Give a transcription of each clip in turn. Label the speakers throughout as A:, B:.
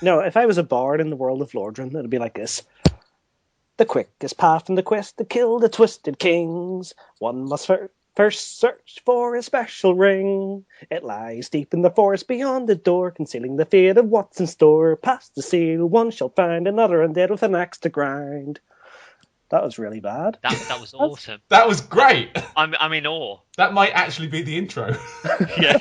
A: No, if I was a bard in the world of Lordran, it'd be like this. The quickest path in the quest to kill the twisted kings. One must first search for a special ring. It lies deep in the forest beyond the door, concealing the fate of what's in store. Past the seal, one shall find another undead with an axe to grind. That was really bad.
B: That was awesome.
C: That was great.
B: I'm in awe.
C: That might actually be the intro.
B: Yeah.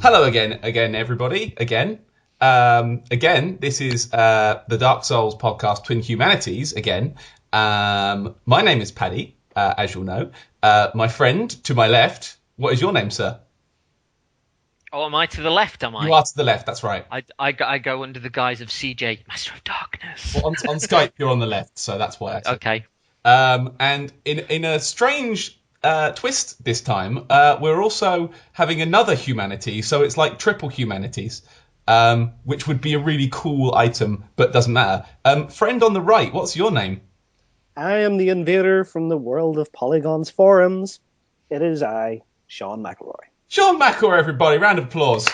C: Hello again, everybody. Again, this is the Dark Souls podcast, Twin Humanities. Again, my name is Paddy, as you'll know. My friend to my left. What is your name, sir?
B: Oh, am I to the left? Am I?
C: You are to the left. That's right.
B: I go under the guise of CJ, Master of Darkness.
C: Well, on Skype, you're on the left, so that's why. I said.
B: Okay.
C: And in a strange twist this time, we're also having another humanity, so it's like triple humanities, which would be a really cool item, but doesn't matter. Friend on the right, what's your name?
A: I am the invader from the world of Polygon's forums. It is I, Shaun McElroy.
C: Shaun McElroy, everybody, round of applause.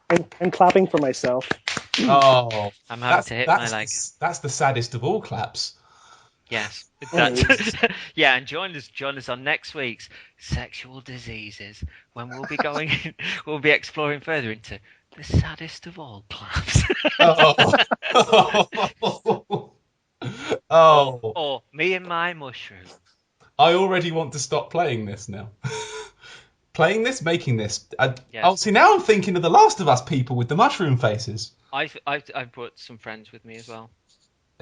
A: And clapping for myself.
C: Oh,
B: I'm having to hit my leg.
C: That's the saddest of all claps.
B: Yes.
A: Anyways.
B: Yeah, and join us on next week's Sexual Diseases, when we'll be exploring further into the saddest of all claps.
C: Oh.
B: Or me and my mushroom.
C: I already want to stop playing this now. Making this.
B: Yes.
C: Oh, see, now I'm thinking of the Last of Us people with the mushroom faces.
B: I've brought some friends with me as well.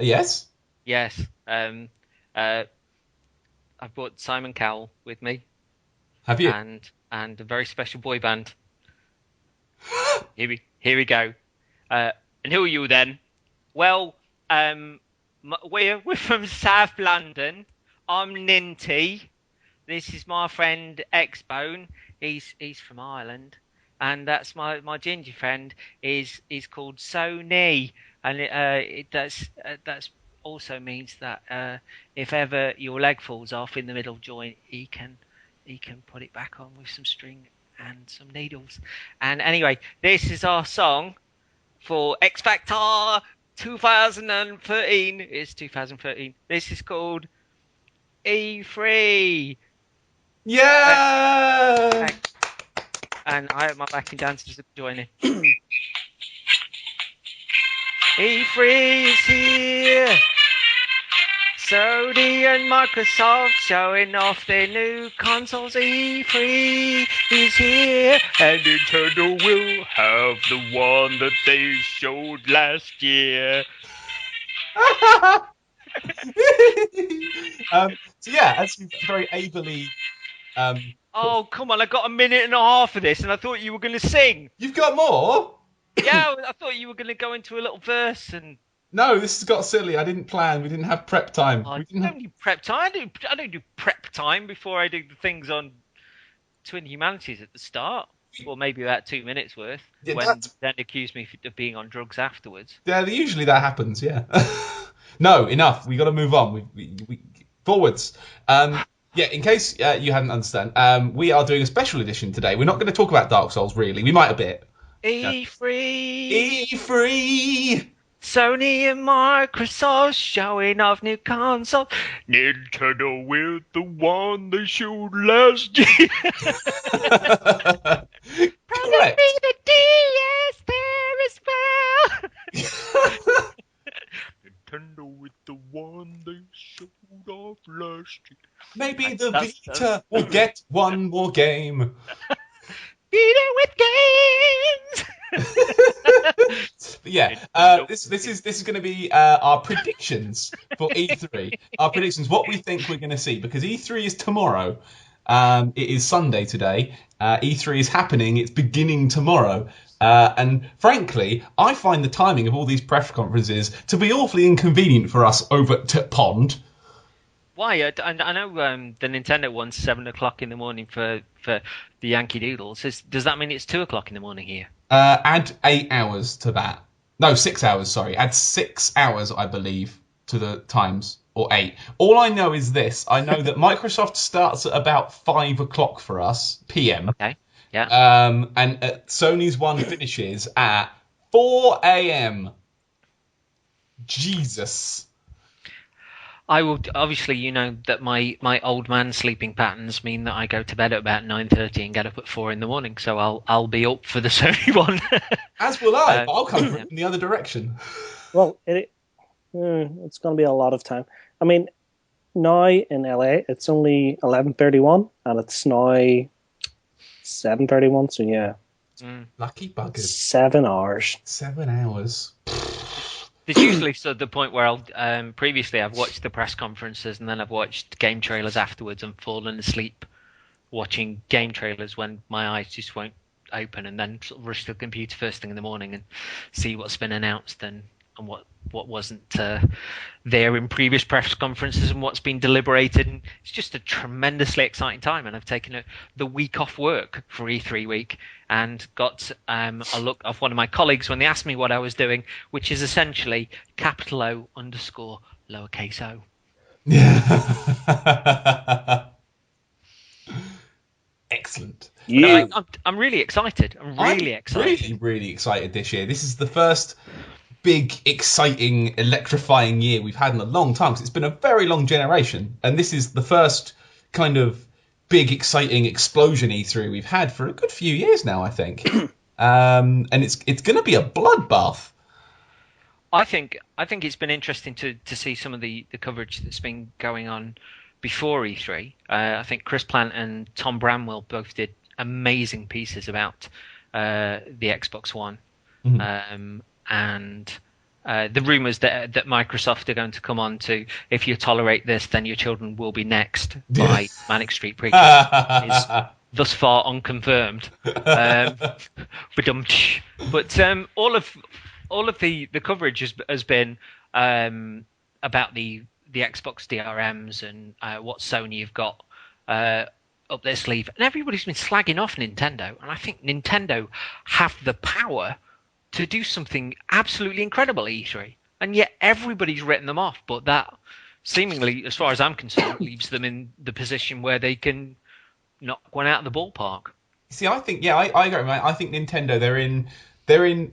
C: Yes?
B: Yes. I've brought Simon Cowell with me.
C: Have you?
B: And a very special boy band. Here we go. And who are you then? Well, we're from South London. I'm Ninty. This is my friend X-Bone. He's from Ireland, and that's my ginger friend is called Sony, and that's also means that if ever your leg falls off in the middle joint, he can put it back on with some string and some needles. And anyway, this is our song for X Factor 2013. It's 2013. This is called E3.
C: Yeah!
B: And I hope my backing dancers are joining. E3 is here. Sony and Microsoft showing off their new consoles. E3 is here. And Nintendo will have the one that they showed last year.
C: So yeah, as you very ably...
B: Oh, come on, I got a minute and a half of this, and I thought you were going to sing.
C: You've got more?
B: Yeah, I thought you were going to go into a little verse and...
C: No, this has got silly. I didn't plan. We didn't have prep time.
B: I don't do prep time. I don't do prep time before I do the things on Twin Humanities at the start. Well, maybe about 2 minutes worth.
C: Yeah,
B: when then accuse me of being on drugs afterwards.
C: Yeah, usually that happens, yeah. No, enough. We got to move on. We forwards. Yeah, in case you hadn't understand, we are doing a special edition today. We're not going to talk about Dark Souls, really. We might a bit.
B: E3.
C: E3!
B: Sony and Microsoft showing off new consoles. Nintendo with the one they showed last year.
C: Correct.
B: Be the DS there as well. Nintendo with the one they showed off last year.
C: Maybe the Vita will get one more game.
B: Vita with games.
C: Yeah, this is going to be our predictions for E3. Our predictions, what we think we're going to see, because E3 is tomorrow. It is Sunday today. E3 is happening. It's beginning tomorrow. And frankly, I find the timing of all these press conferences to be awfully inconvenient for us over at Pond.
B: Why? I know the Nintendo one's 7 o'clock in the morning for the Yankee Doodles. Does that mean it's 2 o'clock in the morning here?
C: Add 8 hours to that. No, 6 hours, sorry. Add 6 hours, I believe. to the times, or 8. All I know is this. I know that Microsoft starts at about 5 o'clock for us, PM.
B: Okay. Yeah.
C: And Sony's one finishes at 4 a.m. Jesus.
B: I will obviously, that my old man sleeping patterns mean that I go to bed at about 9:30 and get up at 4 in the morning. So I'll be up for the Sony one.
C: As will I, but I'll come in the other direction.
A: Well, it's going to be a lot of time. I mean, now in LA it's only 11:31 and it's now 7:31. So yeah,
C: Lucky buggers.
A: 7 hours.
C: 7 hours.
B: There's usually the point where previously I've watched the press conferences and then I've watched game trailers afterwards and fallen asleep watching game trailers when my eyes just won't open, and then sort of rush to the computer first thing in the morning and see what's been announced and what wasn't there in previous press conferences and what's been deliberated. And it's just a tremendously exciting time, and I've taken the week off work for E3 week and got a look of one of my colleagues when they asked me what I was doing, which is essentially capital O _ lowercase o.
C: Yeah. Excellent.
A: Yeah.
B: I'm really excited. I'm really excited.
C: Really excited this year. This is the first big, exciting, electrifying year we've had in a long time, because it's been a very long generation, and this is the first kind of big, exciting explosion E3 we've had for a good few years now, I think. And it's going to be a bloodbath.
B: I think it's been interesting to see some of the coverage that's been going on before E3. I think Chris Plant and Tom Bramwell both did amazing pieces about the Xbox One.
C: Mm-hmm.
B: And the rumours that Microsoft are going to come on to, if you tolerate this, then your children will be next by Manic Street Preachers is thus far unconfirmed. But all of the coverage has been about the Xbox DRMs and what Sony have got up their sleeve, and everybody's been slagging off Nintendo, and I think Nintendo have the power to do something absolutely incredible at E3, and yet everybody's written them off. But that, seemingly, as far as I'm concerned, leaves them in the position where they can knock one out of the ballpark.
C: See, I think, I agree, mate. I think Nintendo, they're in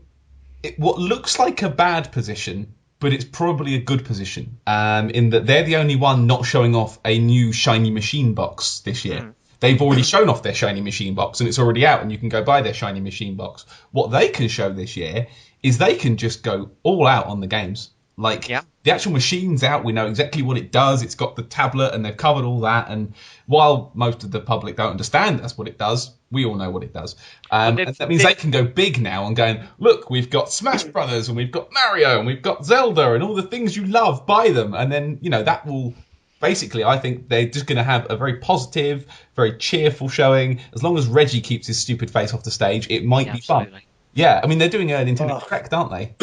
C: what looks like a bad position, but it's probably a good position. In that they're the only one not showing off a new shiny machine box this year. They've already shown off their shiny machine box, and it's already out, and you can go buy their shiny machine box. What they can show this year is they can just go all out on the games. The actual machine's out. We know exactly what it does. It's got the tablet, and they've covered all that. And while most of the public don't understand that's what it does, we all know what it does. And that means they can go big now and going, look, we've got Smash Brothers, and we've got Mario, and we've got Zelda, and all the things you love, buy them. And then, that will... Basically, I think they're just going to have a very positive, very cheerful showing. As long as Reggie keeps his stupid face off the stage, it might be fun. Yeah, I mean, they're doing a Nintendo Direct, aren't they?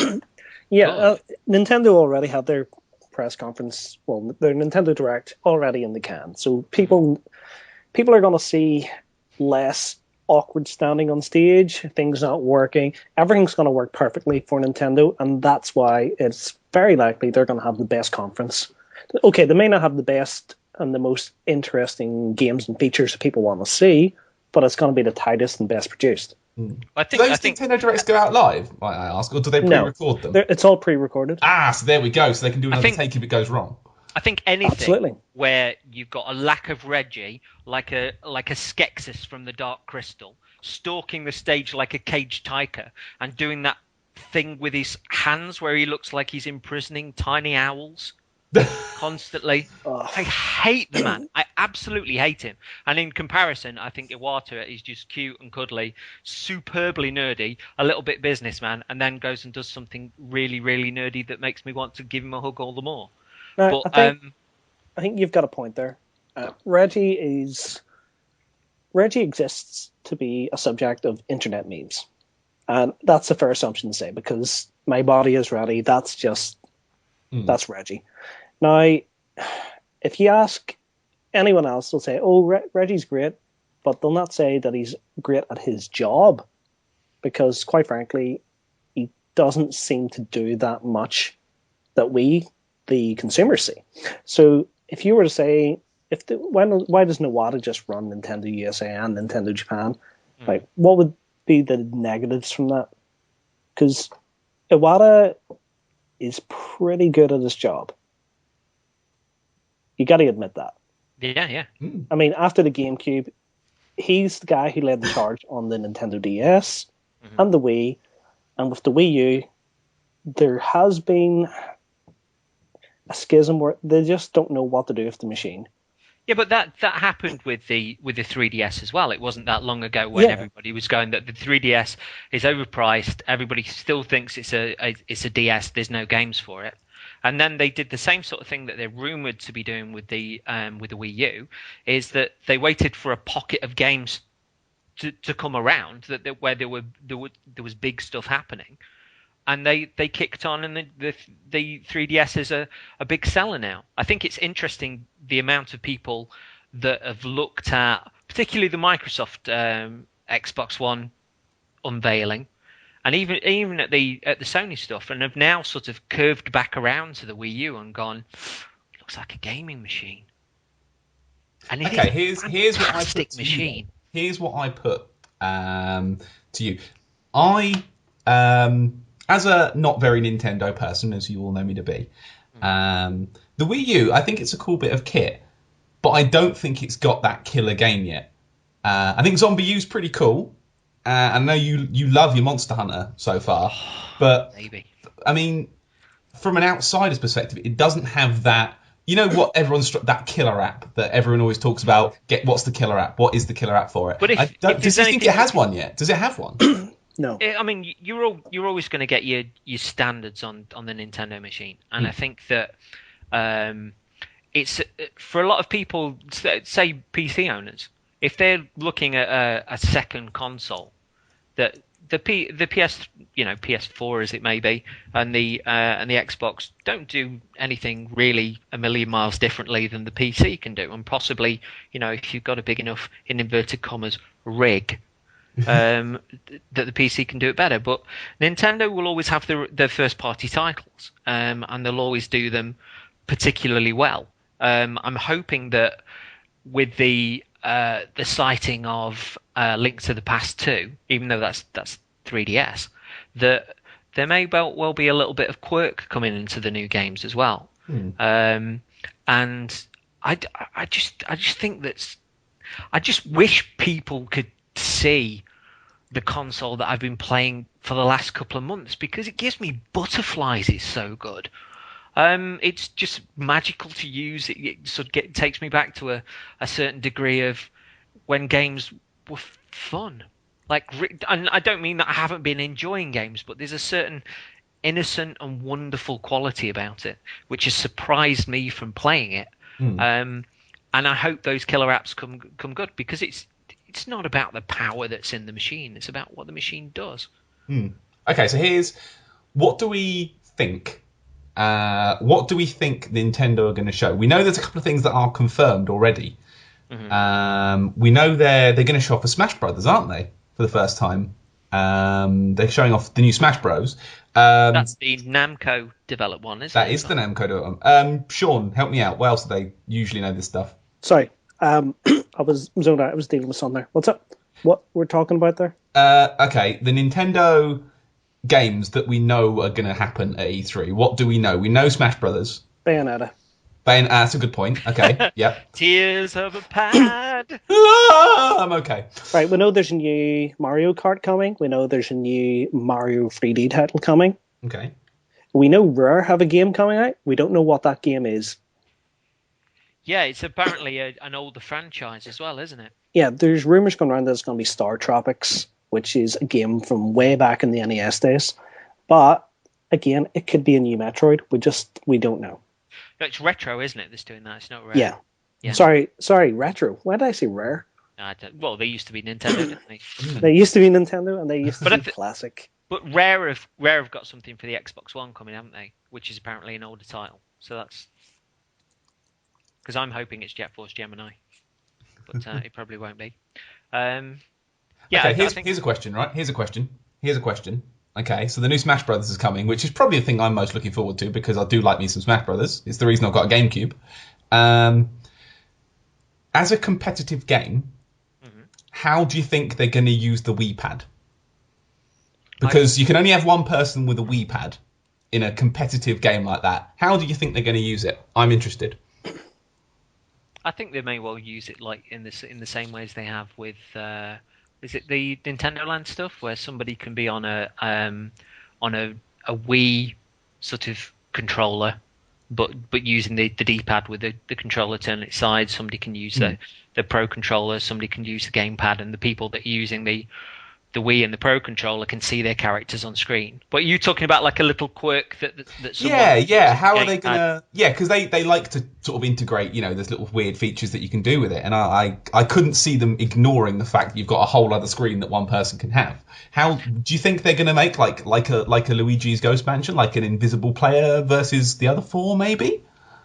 A: Nintendo already had their press conference, their Nintendo Direct already in the can. So people are going to see less awkward standing on stage, things not working. Everything's going to work perfectly for Nintendo, and that's why it's very likely they're going to have the best conference. Okay, they may not have the best and the most interesting games and features that people want to see, but it's going to be the tightest and best produced.
C: Do those Nintendo Directs go out live, might I ask, or do they pre-record them?
A: It's all pre-recorded.
C: So there we go. So they can do another take if it goes wrong.
B: I think anything where you've got a lack of Reggie, like a Skeksis from the Dark Crystal, stalking the stage like a caged tiger and doing that thing with his hands where he looks like he's imprisoning tiny owls constantly. I hate the man. I absolutely hate him. And in comparison, I think Iwata is just cute and cuddly, superbly nerdy, a little bit businessman, and then goes and does something really, really nerdy that makes me want to give him a hug all the more.
A: No, I think you've got a point there. Reggie exists to be a subject of internet memes. And that's a fair assumption to say, because my body is ready. That's Reggie. Now, if you ask anyone else, they'll say, Reggie's great, but they'll not say that he's great at his job, because, quite frankly, he doesn't seem to do that much that we the consumers see. So if you were to say, why does Iwata just run Nintendo USA and Nintendo Japan? Like, what would be the negatives from that? Because Iwata is pretty good at his job. You got to admit that.
B: Yeah.
A: I mean, after the GameCube, he's the guy who led the charge on the Nintendo DS and the Wii. And with the Wii U, there has been a schism where they just don't know what to do with the machine.
B: Yeah, but that happened with the 3DS as well. It wasn't that long ago when everybody was going that the 3DS is overpriced. Everybody still thinks it's a DS. There's no games for it. And then they did the same sort of thing that they're rumored to be doing with the Wii U, is that they waited for a pocket of games to come around where there was big stuff happening. And they kicked on, and the 3DS is a big seller now. I think it's interesting the amount of people that have looked at, particularly the Microsoft Xbox One unveiling, and even at the Sony stuff, and have now sort of curved back around to the Wii U and gone, it looks like a gaming machine. And here's what I put to
C: machine. Here's what I put to you. I as a not very Nintendo person, as you all know me to be, the Wii U, I think it's a cool bit of kit, but I don't think it's got that killer game yet. I think Zombie U's pretty cool. I know you love your Monster Hunter so far, but
B: maybe.
C: I mean, from an outsider's perspective, it doesn't have that. You know what? That killer app that everyone always talks about. What's the killer app? What is the killer app for it?
B: But
C: does you think it has one yet? Does it have one?
A: No.
B: I mean, you're always going to get your standards on the Nintendo machine, and I think that it's for a lot of people, say PC owners, if they're looking at a second console, that the PS4 as it may be, and the Xbox don't do anything really a million miles differently than the PC can do, and possibly if you've got a big enough, in inverted commas, rig. That the PC can do it better, but Nintendo will always have their first party titles, and they'll always do them particularly well. I'm hoping that with the sighting of Link to the Past 2, even though that's 3DS, that there may well be a little bit of quirk coming into the new games as well. And I just think I just wish people could see the console that I've been playing for the last couple of months, because it gives me butterflies. It's so good. It's just magical to use. It sort of takes me back to a certain degree of when games were fun. And I don't mean that I haven't been enjoying games, but there's a certain innocent and wonderful quality about it, which has surprised me from playing it. And I hope those killer apps come good, because it's not about the power that's in the machine. It's about what the machine does.
C: Okay, so here's what do we think? What do we think Nintendo are going to show? We know there's a couple of things that are confirmed already. We know they're going to show off the Smash Brothers, aren't they? For the first time, they're showing off the new Smash Bros.
B: That's the Namco developed one, isn't it?
C: That is the Namco developed one. Shaun, help me out. What else do they usually know this stuff?
A: Sorry. I was zoned out. I was dealing with something there. What's up? What we're talking about there?
C: Okay, the Nintendo games that we know are going to happen at E3. What do we know? We know Smash Brothers.
A: Bayonetta.
C: That's a good point. Okay, yep.
B: Tears of a pad.
C: I'm okay.
A: Right, we know there's a new Mario Kart coming. We know there's a new Mario 3D title coming.
C: Okay.
A: We know Rare have a game coming out. We don't know what that game is.
B: Yeah, it's apparently an older franchise as well, isn't it?
A: Yeah, there's rumours going around that it's going to be Star Tropics, which is a game from way back in the NES days. But, again, it could be a new Metroid. We don't know.
B: No, it's Retro, isn't it, that's doing that? It's not Rare.
A: Yeah. Sorry, Retro. Why did I say Rare?
B: Well, they used to be Nintendo, didn't they?
A: They used to be Nintendo, and they used to be Classic.
B: But Rare have got something for the Xbox One coming, haven't they? Which is apparently an older title. So that's... Because I'm hoping it's Jet Force Gemini. But it probably won't be.
C: Okay, here's a question, right? Here's a question. Okay, so the new Smash Brothers is coming, which is probably the thing I'm most looking forward to because I do like me some Smash Brothers. It's the reason I've got a GameCube. Um, as a competitive game,
B: Mhm.
C: how do you think they're going to use the Wii Pad? Because you can only have one person with a Wii Pad in a competitive game like that. How do you think they're going to use it? I'm interested.
B: I think they may well use it like in the same ways they have with is it the Nintendo Land stuff where somebody can be on a Wii sort of controller, but using the D-pad with the controller turning its side. Somebody can use the Pro controller. Somebody can use the gamepad, and the people that are using the Wii and the Pro controller can see their characters on screen. But are you talking about like a little quirk that someone
C: Yeah. How are they
B: gamepad?
C: gonna? Yeah, because they like to sort of integrate, there's little weird features that you can do with it, and I couldn't see them ignoring the fact that you've got a whole other screen that one person can have. How do you think they're gonna make like a Luigi's Ghost Mansion, like an invisible player versus the other four, maybe?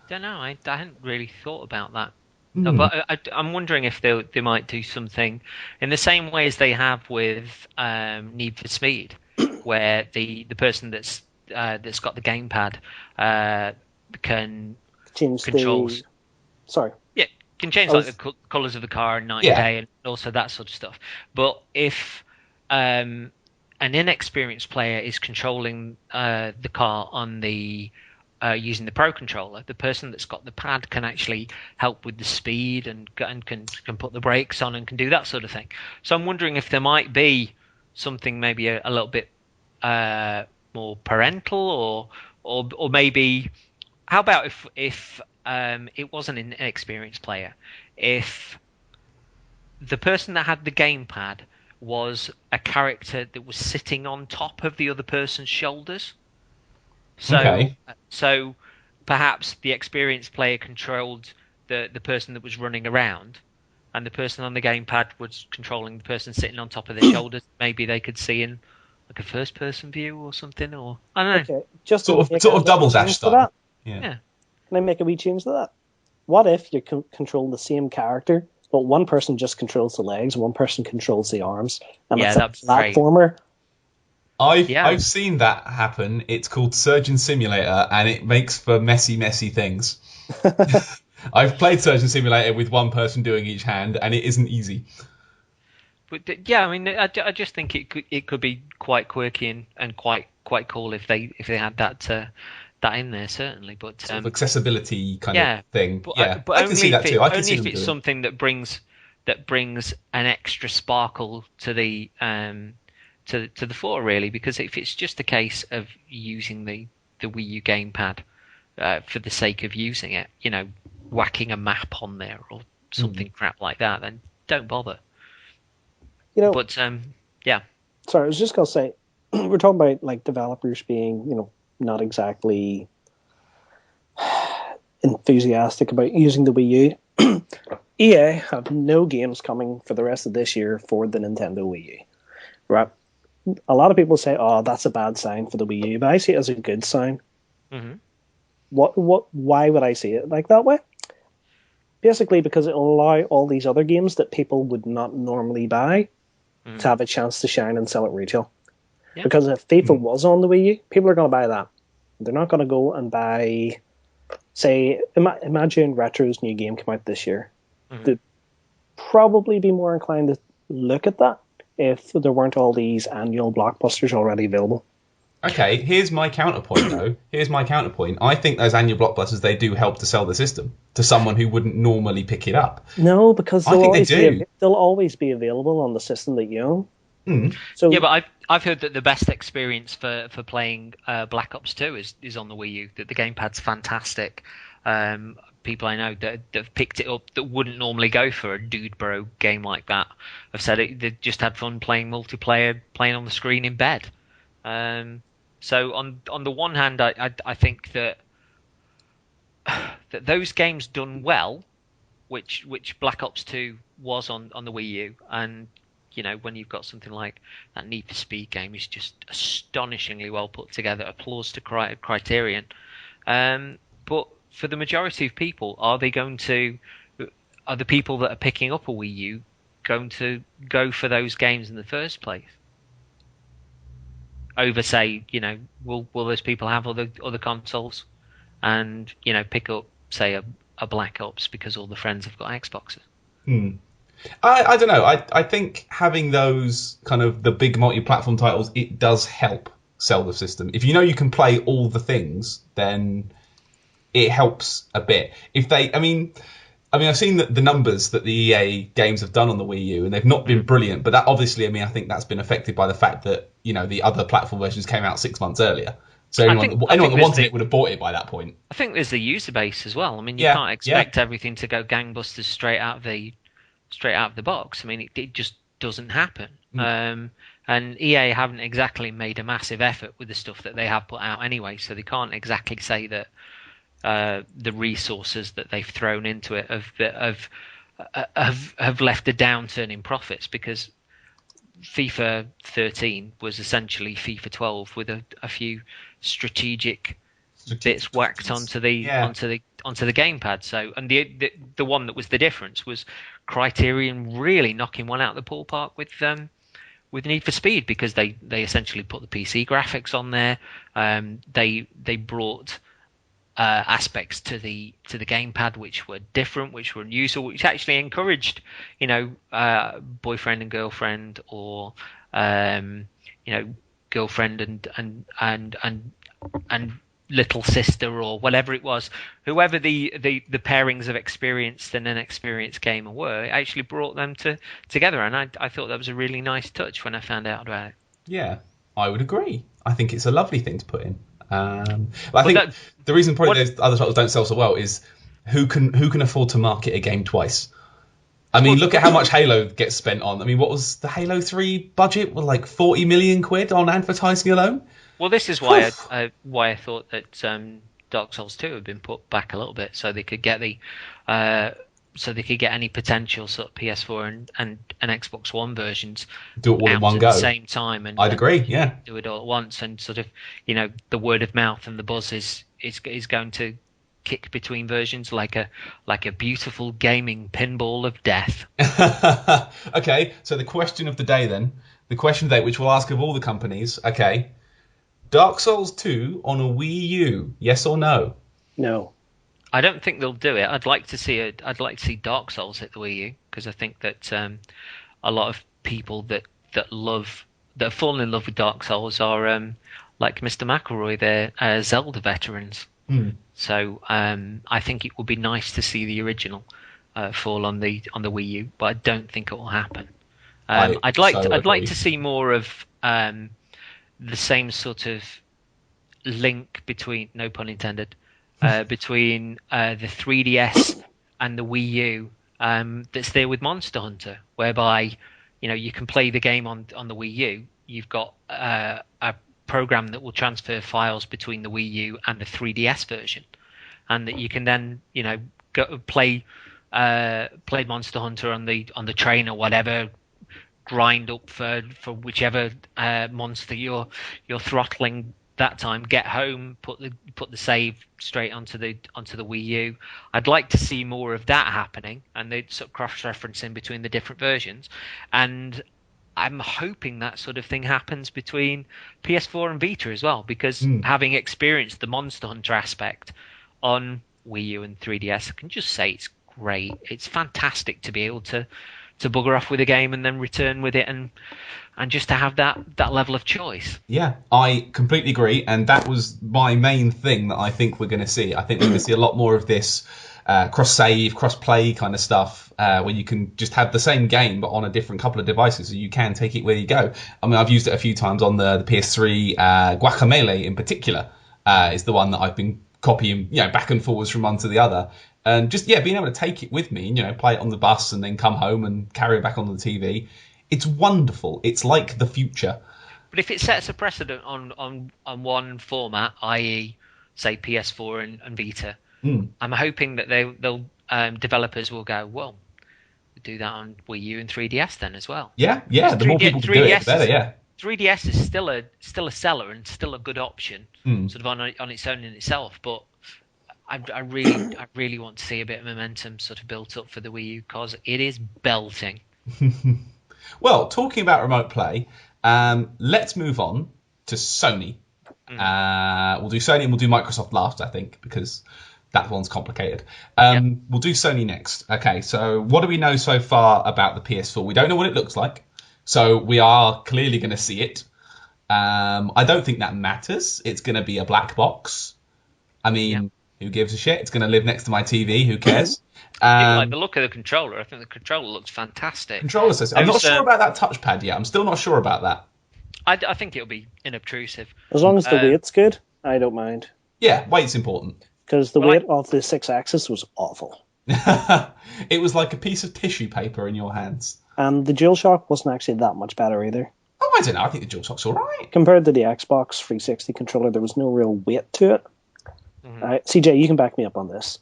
B: Don't know. I hadn't really thought about that. No,
C: Hmm.
B: but I'm wondering if they might do something in the same way as they have with Need for Speed, where the person that's got the gamepad can
A: Change
B: control.
A: the. Sorry.
B: Yeah, can change
A: I
B: like the
A: was.
B: colors of the car night and
C: Yeah.
B: day, and also that sort of stuff. But if an inexperienced player is controlling the car on the using the Pro controller, the person that's got the pad can actually help with the speed and can put the brakes on and can do that sort of thing. So I'm wondering if there might be something maybe a little bit more parental, or maybe how about if it wasn't an inexperienced player, if the person that had the gamepad was a character that was sitting on top of the other person's shoulders. So,
C: Okay.
B: so perhaps the experienced player controlled the person that was running around, and the person on the gamepad was controlling the person sitting on top of their shoulders. Maybe they could see in like a first-person view or something, or I don't know.
A: Okay, just to
C: Sort of
A: make
C: sort
A: a
C: of
A: little
C: double dash
A: change to
C: style.
A: that.
C: Yeah.
B: Yeah,
A: Can I make a wee change to that? What if you control the same character, but one person just controls the legs, one person controls the arms, and
B: yeah,
A: it's a
B: that'd be great.
A: platformer?
B: Yeah,
C: I've seen that happen. It's called Surgeon Simulator, and it makes for messy things. I've played Surgeon Simulator with one person doing each hand, and it isn't easy.
B: but yeah, I mean, I just think it could be quite quirky and quite cool if they had that in there certainly. But
C: Sort of accessibility kind of
B: yeah,
C: thing.
B: but
C: Yeah,
B: but
C: I can see
B: only if
C: that too. I can
B: only
C: see
B: if
C: them
B: it's
C: doing it.
B: something that brings an extra sparkle to the to the fore really. Because if it's just a case of using the Wii U gamepad for the sake of using it, whacking a map on there or
C: Mm.
B: something crap like that, then don't bother.
A: You know,
B: But yeah.
A: sorry, I was just gonna say, we're talking about like developers being, not exactly enthusiastic about using the Wii U. EA have no games coming for the rest of this year for the Nintendo Wii U. Right? A lot of people say, "Oh, that's a bad sign for the Wii U," but I see it as a good sign.
B: Hmm.
A: Why would I see it like that way? Basically, because it'll allow all these other games that people would not normally buy to
B: Hmm.
A: have a chance to shine and sell at retail.
B: Yeah.
A: Because if FIFA
C: Mm.
A: was on the Wii U, people are going to buy that. They're not going to go and buy, say, imagine Retro's new game came out this year.
B: Hmm.
A: They'd probably be more inclined to look at that if there weren't all these annual blockbusters already available.
C: Okay, here's my counterpoint though. Here's my counterpoint. I think those annual blockbusters they do help to sell the system to someone who wouldn't normally pick it up.
A: No, because
C: I think they do.
A: they'll always be available on the system that you own.
C: Mm.
B: Yeah,
A: So
B: but I've heard that the best experience for playing Black Ops 2 is on the Wii U. That the gamepad's fantastic. People I know that've picked it up that wouldn't normally go for a dude bro game like that have said they just had fun playing multiplayer, playing on the screen in bed. So on the one hand, I think that those games done well, which Black Ops 2 was on the Wii U, and when you've got something like that Need for Speed game is just astonishingly well put together. Applause to Criterion. But for the majority of people, are the people that are picking up a Wii U going to go for those games in the first place? over, say, will those people have other consoles, and pick up, say, a Black Ops because all the friends have got Xboxes.
C: I don't know. I think having those kind of the big multi-platform titles, it does help sell the system. If you can play all the things, then it helps a bit. I mean, I've seen the numbers that the EA games have done on the Wii U, and they've not been brilliant. But that obviously, I think that's been affected by the fact that the other platform versions came out 6 months earlier. So anyone that wanted it would have bought it by that point.
B: I think there's the user base as well. I mean, you can't expect everything to go gangbusters straight out of the box. I mean, it just doesn't happen. And EA haven't exactly made a massive effort with the stuff that they have put out anyway, so they can't exactly say that the resources that they've thrown into it have left a downturn in profits, because FIFA 13 was essentially FIFA 12 with a few strategic bits whacked onto the gamepad. So, and the one that was the difference was Criterion really knocking one out of the ballpark with Need for Speed, because they essentially put the PC graphics on there. They brought aspects to the gamepad which were different, which were unusual, which actually encouraged boyfriend and girlfriend, or girlfriend and little sister, or whatever it was, whoever the pairings of experienced and inexperienced gamer were, it actually brought them together, and I thought that was a really nice touch when I found out about it.
C: Yeah, I would agree. I think it's a lovely thing to put in. I think the reason probably those other titles don't sell so well is who can afford to market a game twice. I mean, look at how much Halo gets spent on. I mean, what was the Halo 3 budget? Was like 40 million quid on advertising alone.
B: Well, this is why I thought that Dark Souls 2 had been put back a little bit, so they could get any potential sort of PS4 and Xbox One versions
C: do it all in one go
B: at the same time. And
C: I'd agree, yeah.
B: Do it all at once, and sort of the word of mouth and the buzz is going to kick between versions like a beautiful gaming pinball of death.
C: Okay, so the question of the day then, which we'll ask of all the companies. Okay, Dark Souls 2 on a Wii U, yes or no?
A: No.
B: I don't think they'll do it. I'd like to see Dark Souls hit the Wii U, because I think that a lot of people that have fallen in love with Dark Souls are like Mr. McElroy, they're Zelda veterans. So I think it would be nice to see the original fall on the Wii U, but I don't think it will happen. I'd like to see more of the same sort of link between, no pun intended, between the 3DS and the Wii U that's there with Monster Hunter, whereby you can play the game on the Wii U. You've got a program that will transfer files between the Wii U and the 3DS version, and that you can then go play Monster Hunter on the train or whatever, grind up for whichever monster you're throttling that time, get home, put the save straight onto the Wii U. I'd like to see more of that happening, and they sort of cross-referencing between the different versions. And I'm hoping that sort of thing happens between PS4 and Vita as well, because having experienced the Monster Hunter aspect on Wii U and 3DS, I can just say it's great. It's fantastic to be able to bugger off with a game and then return with it, and just to have that level of choice. Yeah,
C: I completely agree, and that was my main thing that I think we're going to see. I think we're going to see a lot more of this cross-save, cross-play kind of stuff, where you can just have the same game but on a different couple of devices, so you can take it where you go. I mean, I've used it a few times on the PS3. Guacamelee in particular is the one that I've been copying back and forwards from one to the other. And just, being able to take it with me, play it on the bus and then come home and carry it back on the TV. It's wonderful. It's like the future.
B: But if it sets a precedent on one format, i.e., say PS4 and Vita, I'm hoping that they'll developers will go, well, we'll do that on Wii U and 3DS then as well.
C: Yeah. The more people can do it, the better. Yeah.
B: 3DS is still a seller and still a good option, sort of on its own in itself, but I really want to see a bit of momentum sort of built up for the Wii U, because it is belting.
C: Well, talking about remote play, let's move on to Sony. We'll do Sony and we'll do Microsoft last, I think, because that one's complicated. We'll do Sony next. Okay, so what do we know so far about the PS4? We don't know what it looks like, so we are clearly going to see it. I don't think that matters. It's going to be a black box. I mean, who gives a shit? It's going to live next to my TV. Who cares?
B: I like the look of the controller. I think the controller looks fantastic.
C: Controller says, I'm not sure about that touchpad yet. I'm still not sure about that.
B: I think it'll be inobtrusive.
A: As long as the weight's good, I don't mind.
C: Yeah, weight's important.
A: Because the weight of the 6-axis was awful.
C: It was like a piece of tissue paper in your hands.
A: And the DualShock wasn't actually that much better either.
C: Oh, I don't know. I think the DualShock's all right.
A: Compared to the Xbox 360 controller, there was no real weight to it. CJ, you can back me up on this.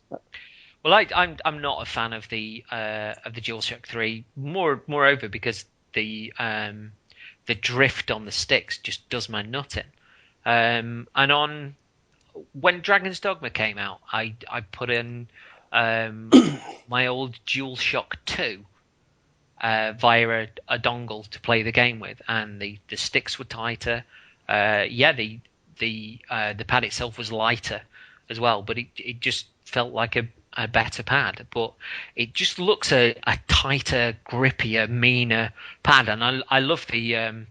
B: Well, I'm not a fan of the DualShock 3. Moreover, because the drift on the sticks just does my nut in. And when Dragon's Dogma came out, I put in my old DualShock 2 via a dongle to play the game with, and the sticks were tighter. The pad itself was lighter as well, but it just felt like a better pad. But it just looks a tighter, grippier, meaner pad, and I love the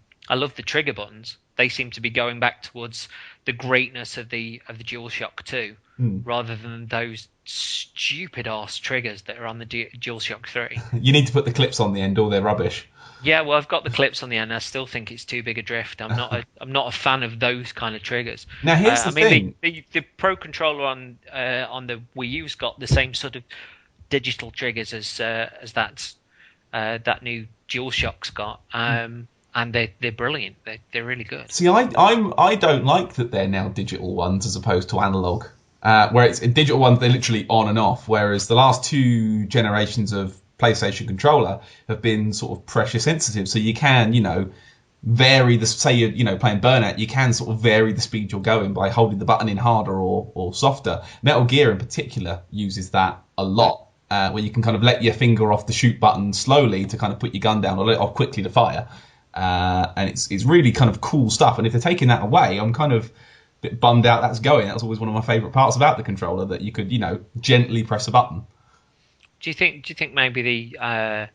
B: trigger buttons. They seem to be going back towards the greatness of the DualShock 2, rather than those stupid arse triggers that are on the DualShock 3.
C: You need to put the clips on the end, or they're rubbish.
B: Yeah, well, I've got the clips on the end. I still think it's too big a drift. I'm not a fan of those kind of triggers.
C: Now here's the thing:
B: the Pro controller on the Wii U's got the same sort of digital triggers as that new DualShock's got. And they're brilliant. They're really good.
C: See, I don't like that they're now digital ones as opposed to analog. Where it's digital ones, they're literally on and off. Whereas the last two generations of PlayStation controller have been sort of pressure sensitive, so you can, vary the. Say you're playing Burnout, you can sort of vary the speed you're going by holding the button in harder or softer. Metal Gear in particular uses that a lot, where you can kind of let your finger off the shoot button slowly to kind of put your gun down, or let it off quickly to fire. And it's really kind of cool stuff. And if they're taking that away, I'm kind of a bit bummed out that's going. That was always one of my favourite parts about the controller, that you could, gently press a button. Do
B: you think maybe that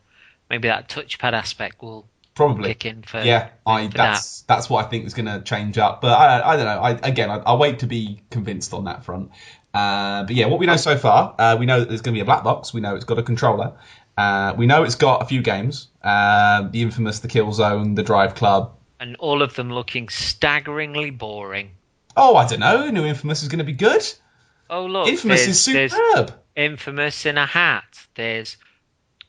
B: touchpad aspect will
C: probably
B: kick in for?
C: Yeah, that's what I think is going to change up. But I don't know. I'll wait to be convinced on that front. But yeah, what we know so far, we know that there's going to be a black box. We know it's got a controller. We know it's got a few games. The infamous, the Killzone, the Drive Club.
B: And all of them looking staggeringly boring.
C: Oh, I don't know. New Infamous is going to be good.
B: Oh, look.
C: Infamous is superb.
B: Infamous in a hat. There's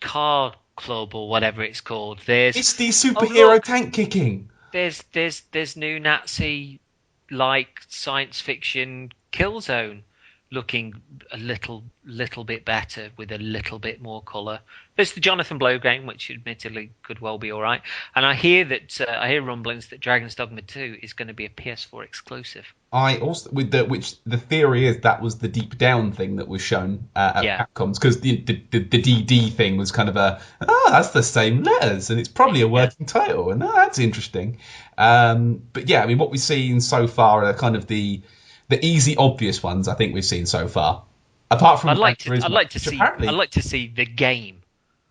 B: Car Club or whatever it's called.
C: It's the superhero tank kicking.
B: There's new Nazi-like science fiction Killzone, looking a little bit better with a little bit more colour. There's the Jonathan Blow game, which admittedly could well be all right. And I hear rumblings that Dragon's Dogma 2 is going to be a PS4 exclusive.
C: I also which the theory is that was the Deep Down thing that was shown at Capcom's, because the DD thing was kind of that's the same letters and it's probably a working title, and that's interesting. But yeah, I mean, what we've seen so far are kind of the easy, obvious ones I think we've seen so far. Apart from
B: I'd like to see the game,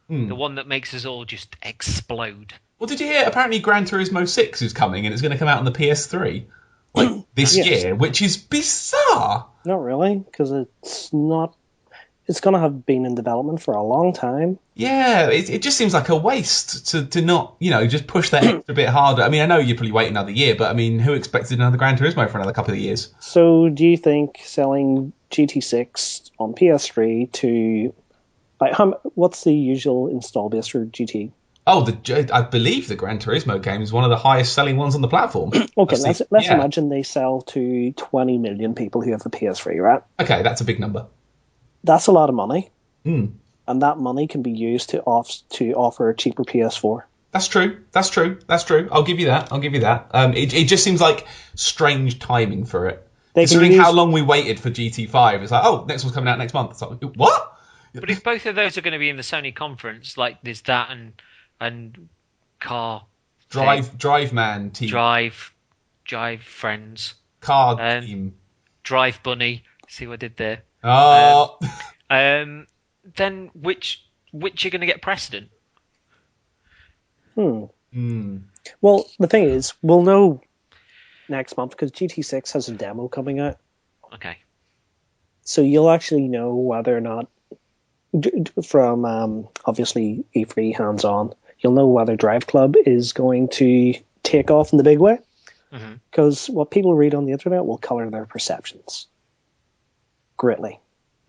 B: the one that makes us all just explode.
C: Well, did you hear? Apparently, Gran Turismo 6 is coming, and it's going to come out on the PS3 this year, which is bizarre.
A: Not really, because it's not. It's going to have been in development for a long time.
C: Yeah, it just seems like a waste to not, just push that extra bit harder. I mean, I know you probably wait another year, but I mean, who expected another Gran Turismo for another couple of years?
A: So, do you think selling GT6 on PS3 to, what's the usual install base for GT?
C: Oh, I believe the Gran Turismo game is one of the highest selling ones on the platform.
A: Okay, let's imagine they sell to 20 million people who have a PS3, right?
C: Okay, that's a big number.
A: That's a lot of money. And that money can be used to offer a cheaper PS4.
C: That's true. I'll give you that. It just seems like strange timing for it. Considering how long we waited for GT5, it's like, oh, next one's coming out next month. It's like, what?
B: But if both of those are going to be in the Sony conference, like there's that and Car
C: Drive Man TV.
B: Drive Drive Friends,
C: Card team.
B: Drive Bunny. See what I did there?
C: Oh.
B: Then which are going to get precedent?
A: Well, the thing is, we'll know next month because GT6 has a demo coming out.
B: Okay.
A: So you'll actually know whether or not, from obviously E3 hands-on, you'll know whether Drive Club is going to take off in the big way. Because what people read on the internet will colour their perceptions greatly.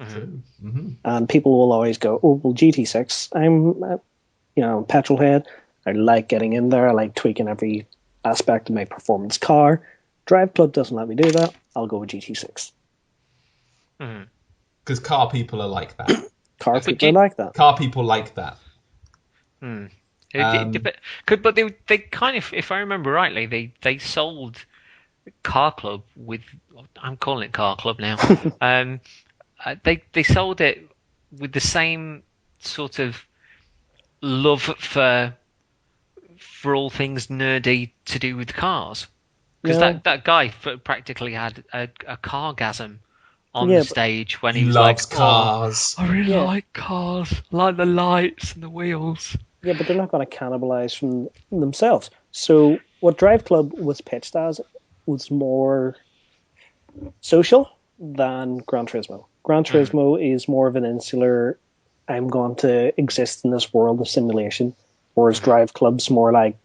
A: And people will always go, oh, well, GT6, I'm petrol head. I like getting in there. I like tweaking every aspect of my performance car. Drive Club doesn't let me do that. I'll go with GT6.
C: Because car people are like that.
A: Car people like that.
C: Car people like that.
B: But they kind of, if I remember rightly, they sold Car Club with, I'm calling it Car Club now. They sold it with the same sort of love for all things nerdy to do with cars. Because that guy practically had a cargasm on the stage when he was like,
C: cars.
B: I really like cars. I like the lights and the wheels.
A: Yeah, but they're not going to cannibalize from themselves. So what Drive Club was pitched as was more social than Gran Turismo. Gran Turismo is more of an insular, I'm going to exist in this world of simulation, whereas Drive Club's more like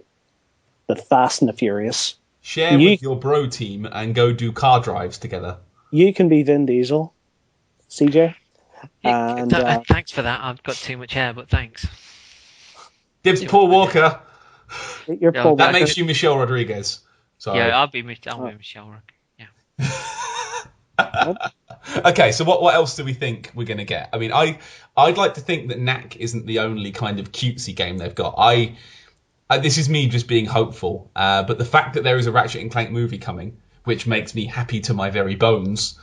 A: the Fast and the Furious.
C: Share with your bro team and go do car drives together.
A: You can be Vin Diesel, CJ. And,
B: thanks for that. I've got too much hair, but thanks.
C: Gives Paul Walker.
A: That
C: makes you Michelle Rodriguez. Sorry.
B: Yeah, I'll be Michelle Rodriguez. Yeah.
C: Okay, so what else do we think we're going to get? I mean, I'd like to think that Knack isn't the only kind of cutesy game they've got. This is me just being hopeful, but the fact that there is a Ratchet and Clank movie coming, which makes me happy to my very bones,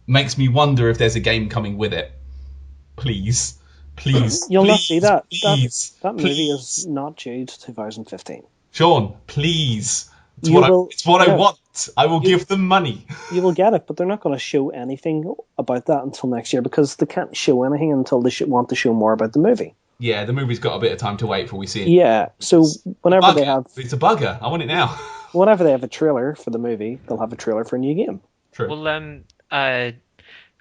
C: makes me wonder if there's a game coming with it. Please.
A: You'll not see that.
C: Please.
A: That movie is not due to 2015.
C: Sean, please. It's what I want. I will give them money.
A: You will get it, but they're not going to show anything about that until next year because they can't show anything until they want to show more about the movie.
C: Yeah, the movie's got a bit of time to wait before we see it.
A: Yeah, so whenever they have...
C: It's a bugger. I want it now.
A: Whenever they have a trailer for the movie, they'll have a trailer for a new game.
C: True.
B: Well,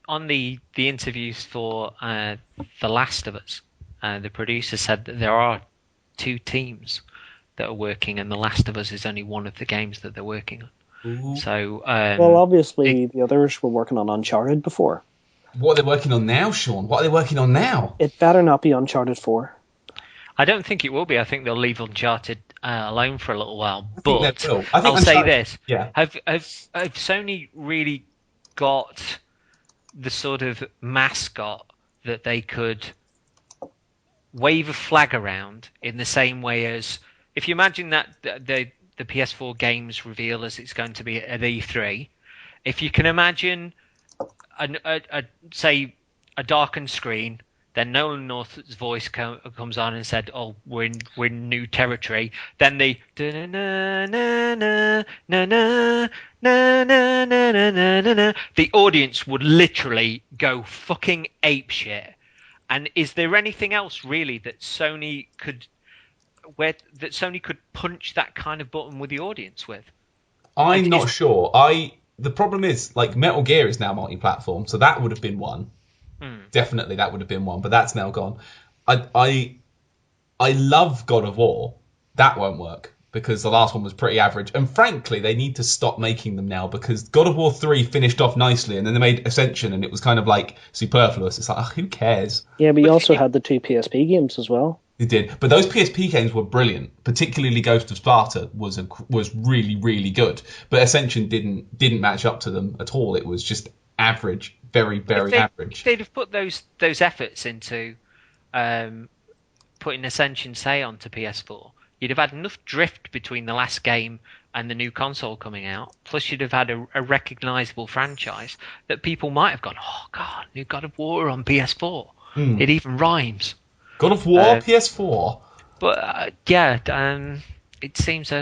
B: on the interviews for The Last of Us, the producer said that there are 2 teams that are working, and The Last of Us is only one of the games that they're working on.
C: Ooh.
B: So,
A: well, obviously, the others were working on Uncharted before.
C: What are they working on now, Sean? What are they working on now?
A: It better not be Uncharted 4.
B: I don't think it will be. I think they'll leave Uncharted alone for a little while. But
C: I'll
B: say this:
C: yeah.
B: Have Sony really got the sort of mascot that they could wave a flag around in the same way as, if you imagine that the PS4 games reveal as it's going to be at E3, if you can imagine say a darkened screen, then Nolan North's voice comes on and said, "Oh, we're in new territory." Then the the audience would literally go fucking apeshit. And is there anything else really that Sony could punch that kind of button with the audience with?
C: I'm not sure. The problem is, like, Metal Gear is now multi-platform, so that would have been one. Definitely, that would have been one, but that's now gone. I love God of War. That won't work because the last one was pretty average. And frankly, they need to stop making them now because God of War 3 finished off nicely, and then they made Ascension, and it was kind of like superfluous. It's like, who cares?
A: Yeah, but you also had the 2 PSP games as well.
C: They did, but those PSP games were brilliant. Particularly Ghost of Sparta was really, really good. But Ascension didn't match up to them at all. It was just average, very, very average.
B: If they'd have put those efforts into putting Ascension, say, onto PS4, you'd have had enough drift between the last game and the new console coming out. Plus, you'd have had a recognisable franchise that people might have gone, "Oh God, new God of War on PS4." It even rhymes.
C: God of War PS4.
B: But it seems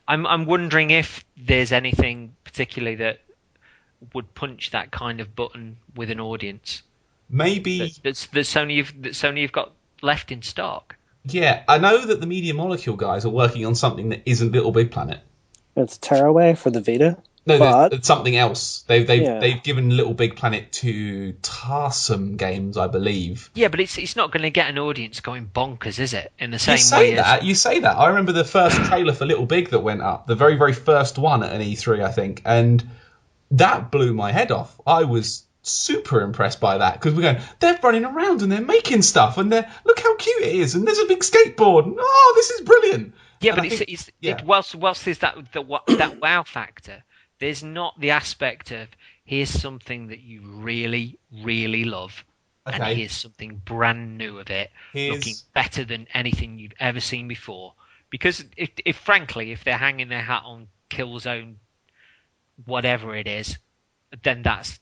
B: I'm wondering if there's anything particularly that would punch that kind of button with an audience.
C: Maybe.
B: That Sony have got left in stock.
C: Yeah, I know that the Media Molecule guys are working on something that isn't Little Big Planet.
A: It's Tearaway for the Vita.
C: No,
A: but
C: it's something else. They've given Little Big Planet to Tarsum Games, I believe.
B: Yeah, but it's not going to get an audience going bonkers, is it? In the same
C: way
B: you
C: say that. I remember the first trailer for Little Big that went up, the very, very first one at an E3, I think, and that blew my head off. I was super impressed by that because we're going, they're running around and they're making stuff and look how cute it is and there's a big skateboard and oh, this is brilliant.
B: Yeah, and but whilst there's that wow factor, there's not the aspect of here's something that you really, really love, and here's something brand new of it, looking better than anything you've ever seen before. Because if frankly, if they're hanging their hat on Killzone, whatever it is, then that's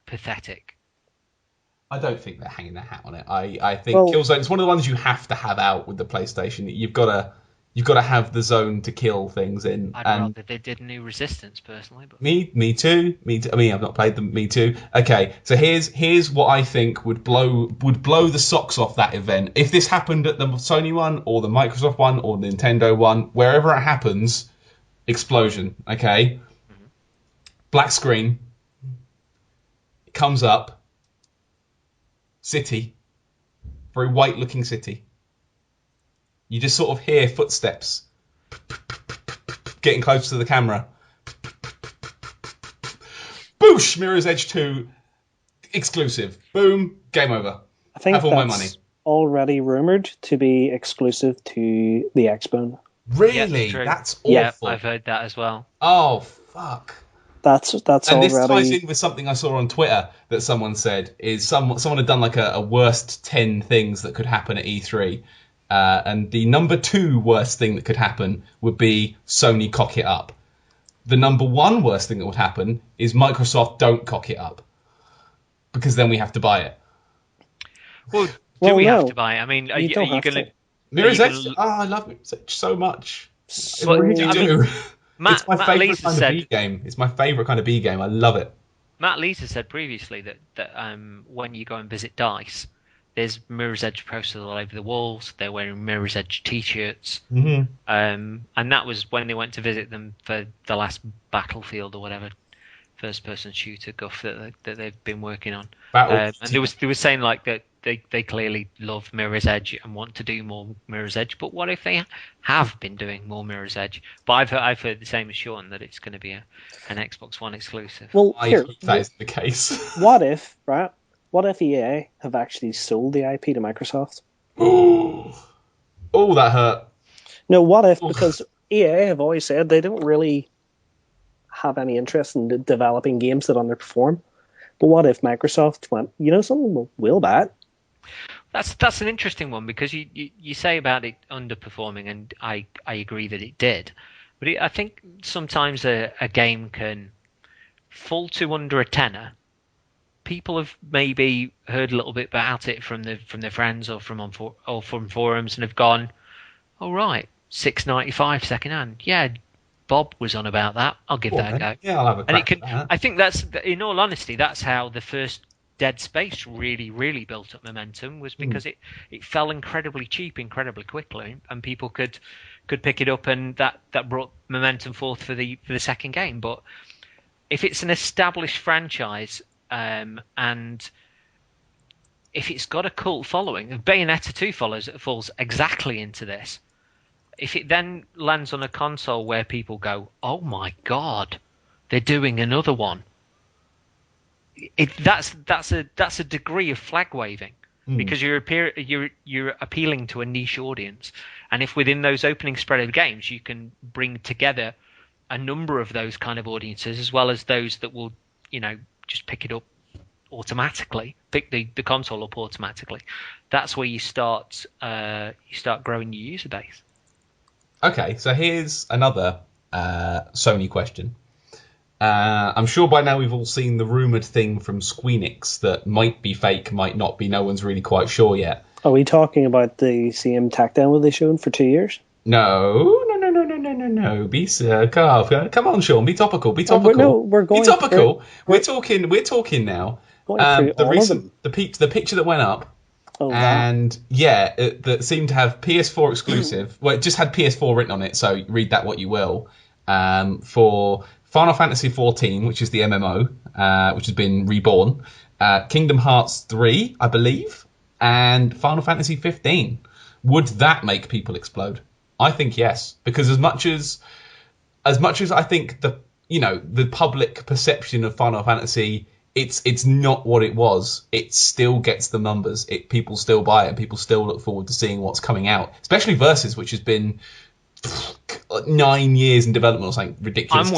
B: pathetic.
C: I don't think they're hanging their hat on it. I think Killzone is one of the ones you have to have out with the PlayStation. You've got to have the zone to kill things in.
B: I'd rather they did New Resistance personally. But...
C: Me too. I mean, I've not played them. Me too. Okay, so here's what I think would blow the socks off that event. If this happened at the Sony one or the Microsoft one or the Nintendo one, wherever it happens, explosion. Okay, black screen. It comes up. City. Very white-looking city. You just sort of hear footsteps getting close to the camera. Boosh! Mirror's Edge 2 exclusive. Boom. Game over.
A: I think
C: have all my money.
A: Already rumoured to be exclusive to the Xbone.
C: Really?
B: Yeah,
C: that's awful.
B: Yeah, I've heard that as well.
C: Oh, fuck.
A: That's
C: and
A: already...
C: this ties in with something I saw on Twitter that someone said is someone had done like a worst 10 things that could happen at E3. And the number 2 worst thing that could happen would be Sony cock it up. The number 1 worst thing that would happen is Microsoft don't cock it up. Because then we have to buy it.
B: Well, do we have to buy it? I mean, are you going to...
C: Mirror's Edge? Oh, I love Mirror's Edge so much.
A: Well,
C: I really do.
B: Matt,
C: it's my favourite kind
B: said,
C: of B game. It's my favourite kind of B game. I love it.
B: Matt Lisa said previously that when you go and visit DICE, there's Mirror's Edge posters all over the walls. They're wearing Mirror's Edge T-shirts.
C: Mm-hmm.
B: And that was when they went to visit them for the last Battlefield or whatever first-person shooter guff that they've been working on. And they were saying like that they clearly love Mirror's Edge and want to do more Mirror's Edge. But what if they have been doing more Mirror's Edge? But I've heard the same as Shaun, that it's going to be an Xbox One exclusive.
A: Well,
C: I hope that is the case.
A: What if EA have actually sold the IP to Microsoft?
C: Oh, that hurt.
A: No, what if, because EA have always said they don't really have any interest in developing games that underperform. But what if Microsoft went, you know something, we'll buy it?
B: That's an interesting one, because you say about it underperforming, and I agree that it did. But I think sometimes a game can fall to under a tenner. People have maybe heard a little bit about it from their friends or from forums and have gone, "Oh right, $6.95 second hand. Yeah, Bob was on about that. I'll give that a go."
C: Yeah, I'll have a crack at that.
B: I think that's, in all honesty, that's how the first Dead Space really, really built up momentum, was because it fell incredibly cheap, incredibly quickly, and people could pick it up, and that brought momentum forth for the second game. But if it's an established franchise, and if it's got a cult following, Bayonetta 2 falls exactly into this. If it then lands on a console where people go, "Oh my god, they're doing another one," that's a degree of flag waving, because you're appealing to a niche audience, and if within those opening spread of games you can bring together a number of those kind of audiences, as well as those that will, just pick it up automatically, pick the console up automatically, that's where you start growing your user base.
C: Okay, so here's another Sony question. I'm sure by now we've all seen the rumoured thing from Squeenix that might be fake, might not be, no one's really quite sure yet.
A: Are we talking about the same takedown that they showed for 2 years?
C: No. no, be calm. Come on, Sean, be topical. Be
A: Oh,
C: topical.
A: we're
C: Be
A: going.
C: topical.
A: We're
C: We're talking now.
A: going through
C: The
A: all of them.
C: the picture that went up,
A: Oh,
C: and that seemed to have PS4 exclusive. Well, it just had PS4 written on it, so read that what you will. For Final Fantasy XIV, which is the MMO, which has been reborn, Kingdom Hearts 3, I believe, and Final Fantasy 15. Would that make people explode? I think yes, because as much as I think the public perception of Final Fantasy, it's not what it was. It still gets the numbers. People still buy it, and people still look forward to seeing what's coming out. Especially Versus, which has been 9 years in development or something ridiculous.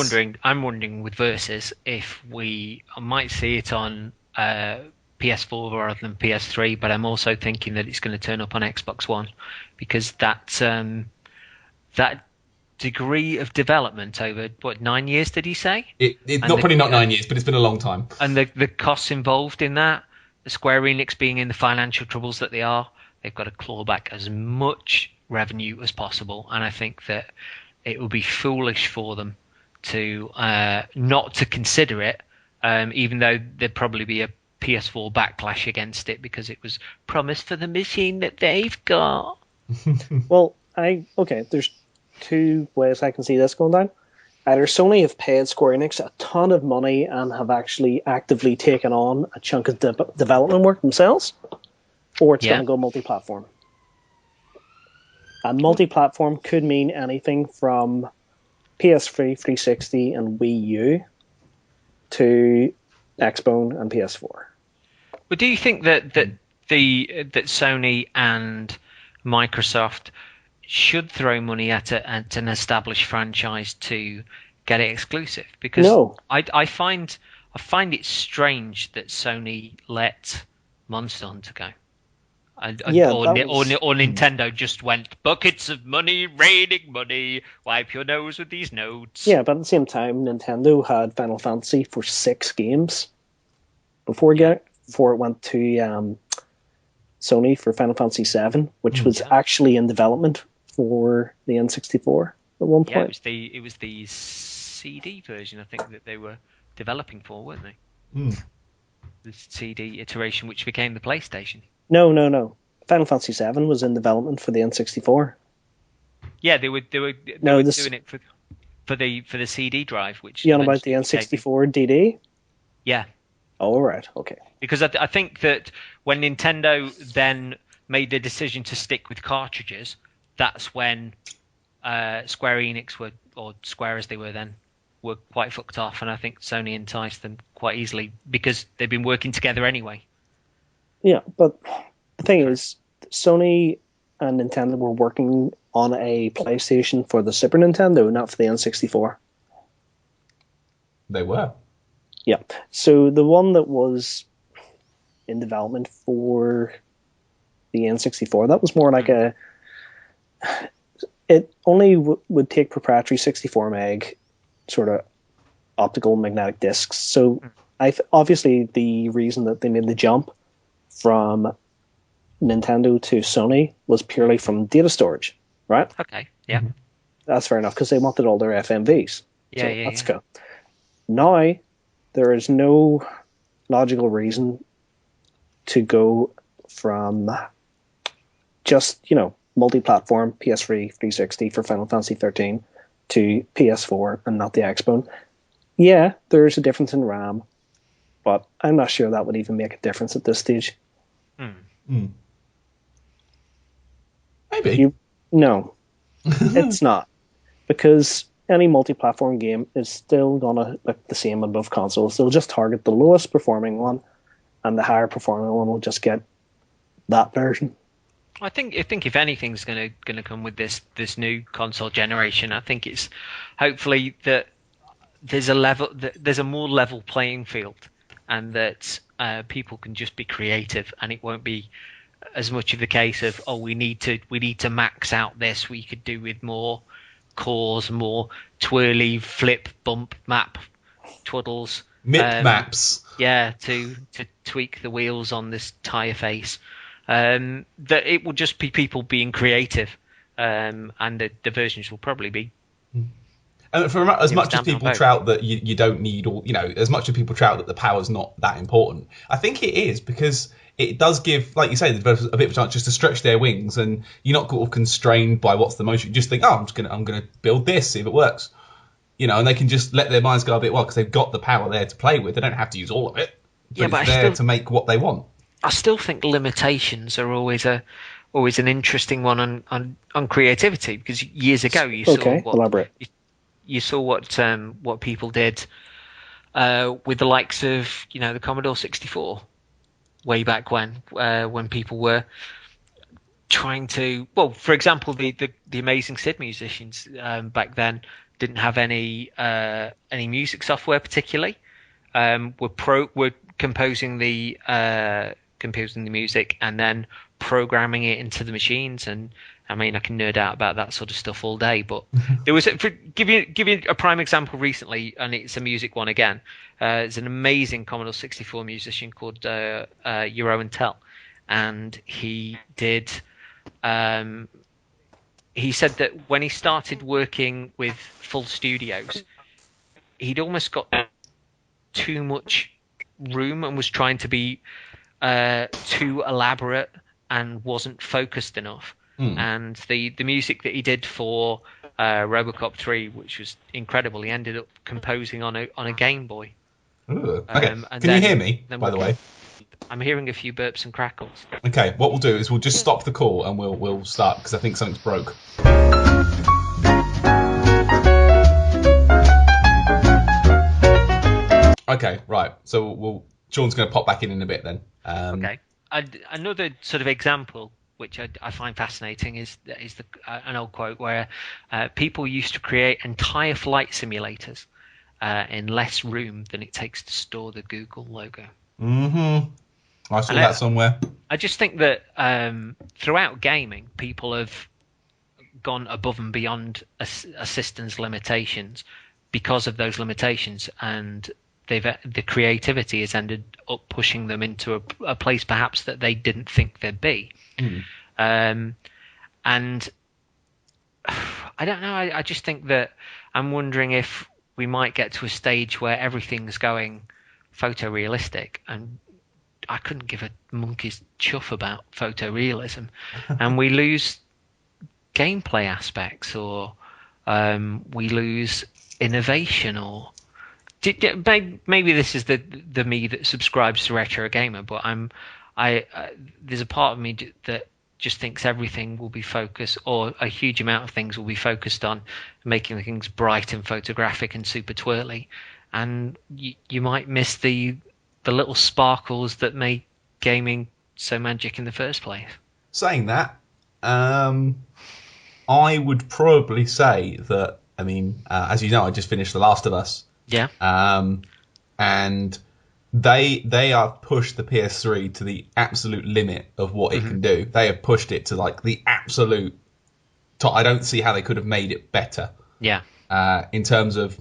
B: I'm wondering with Versus if we might see it on PS4 rather than PS3, but I'm also thinking that it's going to turn up on Xbox One, because that degree of development over 9 years, did he say?
C: It's not 9 years, but it's been a long time.
B: And the costs involved in that, the Square Enix being in the financial troubles that they are, they've got to claw back as much revenue as possible, and I think that it would be foolish for them to not to consider it, even though there'd probably be a PS4 backlash against it because it was promised for the machine that they've got.
A: Well, there's two ways I can see this going down. Either Sony have paid Square Enix a ton of money and have actually actively taken on a chunk of development work themselves, or it's going to go multi-platform. And multi-platform could mean anything from PS3, 360, and Wii U to Xbone and PS4.
B: But do you think that Sony and Microsoft should throw money at an established franchise to get it exclusive? Because
A: no.
B: I find it strange that Sony let Monster Hunter go. Or Nintendo just went, buckets of money, raining money, wipe your nose with these notes.
A: Yeah, but at the same time, Nintendo had Final Fantasy for 6 games before it went to Sony for Final Fantasy 7, which was actually in development for the N64 at one point.
B: Yeah, it was the CD version, I think, that they were developing for, weren't they? The CD iteration, which became the PlayStation.
A: No. Final Fantasy 7 was in development for the N64.
B: Yeah, they were doing it for the CD drive, which
A: you know about the N64 DD?
B: Yeah.
A: Oh, right, okay.
B: Because I think that when Nintendo then made the decision to stick with cartridges, that's when Square Enix or Square as they were then, were quite fucked off, and I think Sony enticed them quite easily because they've been working together anyway.
A: Yeah, but the thing is, Sony and Nintendo were working on a PlayStation for the Super Nintendo, not for the N64.
C: They were.
A: Yeah, so the one that was in development for the N64, that was more like it only would take proprietary 64 meg sort of optical magnetic discs. So obviously the reason that they made the jump from Nintendo to Sony was purely from data storage, right?
B: Okay, yeah.
A: That's fair enough, because they wanted all their FMVs. Let's go. Now, there is no logical reason to go from just, multi-platform, PS3, 360 for Final Fantasy 13 to PS4 and not the Xbone. Yeah, there's a difference in RAM, but I'm not sure that would even make a difference at this stage.
C: Maybe.
A: No, it's not. Because any multi-platform game is still going to look the same on both consoles. They'll just target the lowest performing one, and the higher performing one will just get that version.
B: I think if anything's going to come with this new console generation, I think it's hopefully that there's a more level playing field, and that people can just be creative, and it won't be as much of the case of we need to max out this. We could do with more cores, more twirly flip bump map twaddles,
C: maps.
B: Yeah, to tweak the wheels on this tire face. That it will just be people being creative, and the versions will probably be
C: And for as
B: It was
C: much as
B: down on
C: people
B: both.
C: trout that you don't need all, as much as people trout that the power's not that important, I think it is because it does give, like you say, the developers a bit of a chance just to stretch their wings, and you're not sort of constrained by what's the most. You just think, oh, I'm gonna build this, see if it works, and they can just let their minds go a bit wild because they've got the power there to play with. They don't have to use all of it,
B: Yeah,
C: but
B: but
C: it's there to make what they want.
B: I still think limitations are always an interesting one on creativity, because years ago you
A: Okay,
B: saw
A: elaborate.
B: what people did with the likes of the Commodore 64 way back when people were trying to, well, for example, the Amazing Sid musicians back then didn't have any music software particularly. Were composing the music and then programming it into the machines. And I mean, I can nerd out about that sort of stuff all day, but there was, give you a prime example recently, and it's a music one again. There's an amazing Commodore 64 musician called Euro and Tell, and he did. He said that when he started working with full studios, he'd almost got too much room and was trying to be too elaborate and wasn't focused enough. And the music that he did for RoboCop 3, which was incredible, he ended up composing on a Game Boy.
C: Ooh, okay. Can you hear me, by the way?
B: I'm hearing a few burps and crackles.
C: Okay, what we'll do is we'll just stop the call and we'll start, because I think something's broke. Okay, right. So Sean's going to pop back in a bit then.
B: Okay. Another sort of example which I find fascinating is an old quote where people used to create entire flight simulators in less room than it takes to store the Google logo.
C: Mm-hmm. I saw that somewhere.
B: I just think that throughout gaming, people have gone above and beyond a system's limitations because of those limitations, and the creativity has ended up pushing them into a place perhaps that they didn't think they'd be. And I don't know. I just think that I'm wondering if we might get to a stage where everything's going photorealistic, and I couldn't give a monkey's chuff about photorealism, and we lose gameplay aspects, or we lose innovation, or maybe this is the me that subscribes to Retro Gamer, but there's a part of me that just thinks everything will be focused, or a huge amount of things will be focused on making things bright and photographic and super twirly, and you might miss the little sparkles that make gaming so magic in the first place. Saying
C: that, I would probably say that, I mean, as you know, I just finished The Last of Us.
B: Yeah.
C: And they have pushed the PS3 to the absolute limit of what it can do. They have pushed it to like the absolute top. I don't see how they could have made it better.
B: Yeah.
C: In terms of,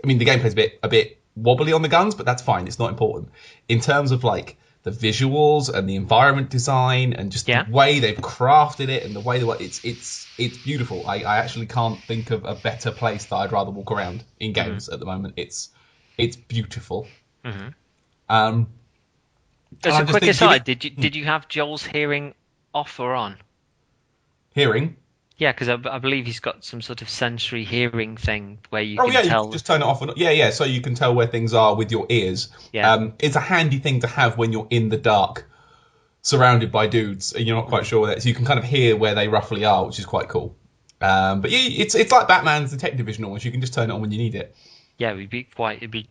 C: I mean, the gameplay's a bit wobbly on the guns, but that's fine. It's not important. In terms of like the visuals and the environment design and just the way they've crafted it and the way it's beautiful. I actually can't think of a better place that I'd rather walk around in games at the moment. It's beautiful.
B: As a quick aside, did you have Joel's hearing off or on?
C: Hearing?
B: Yeah, because I believe he's got some sort of sensory hearing thing where you can tell.
C: You just turn it off. Yeah, so you can tell where things are with your ears.
B: Yeah.
C: It's a handy thing to have when you're in the dark, surrounded by dudes, and you're not quite sure where that. So you can kind of hear where they roughly are, which is quite cool. But yeah, it's like Batman's Detective Vision almost. You can just turn it on when you need it.
B: Yeah, it'd be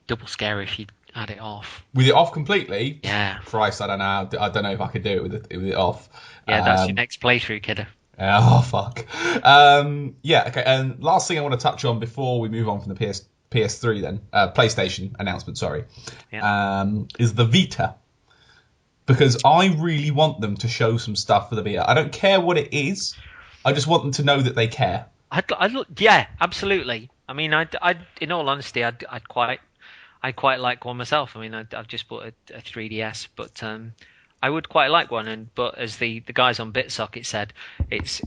B: double scary if you had it off.
C: With it off completely?
B: Yeah.
C: Christ, I don't know. I don't know if I could do it with it off.
B: Yeah, that's your next playthrough, kiddo.
C: Oh, fuck. Yeah, okay. And last thing I want to touch on before we move on from the PS3 then, PlayStation announcement, sorry, is the Vita. Because I really want them to show some stuff for the Vita. I don't care what it is. I just want them to know that they care.
B: Yeah, absolutely. I mean, in all honesty, I'd quite like one myself. I mean, I've just bought a 3DS, but I would quite like one. But as the guys on BitSocket said, it's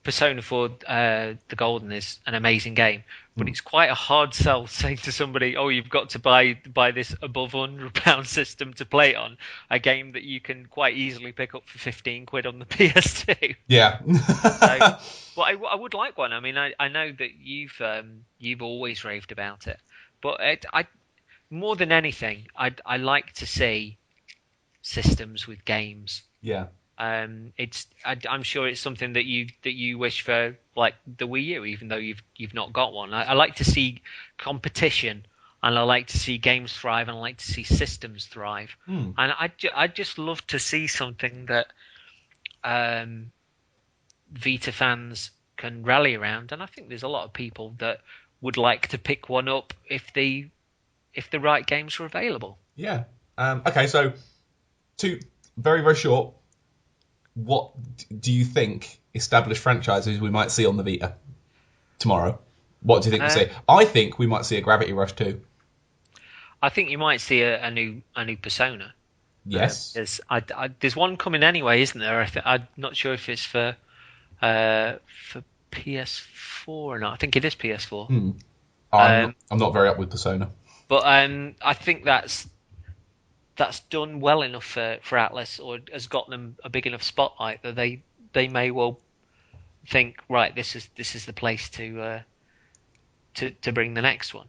B: Persona 4 The Golden is an amazing game, but it's quite a hard sell saying to somebody, "Oh, you've got to buy this above £100 system to play it on a game that you can quite easily pick up for 15 quid on the PS2."
C: Yeah.
B: So, but I would like one. I mean, I know that you've always raved about it, but I more than anything, I like to see systems with games.
C: Yeah.
B: I'm sure it's something that you wish for, like the Wii U, even though you've not got one. I like to see competition, and I like to see games thrive, and I like to see systems thrive. And I just love to see something that Vita fans can rally around, and I think there's a lot of people that would like to pick one up if the right games were available.
C: Yeah. Okay, so two very, very short. What do you think established franchises we might see on the Vita tomorrow? What do you think we'll see? I think we might see a Gravity Rush 2.
B: I think you might see a new Persona.
C: Yes.
B: There's one coming anyway, isn't there? I'm not sure if it's for PS4 or not. I think it is PS4.
C: I'm not very up with Persona.
B: But I think that's done well enough for Atlas, or has got them a big enough spotlight that they may well think, right, this is the place to bring the next one.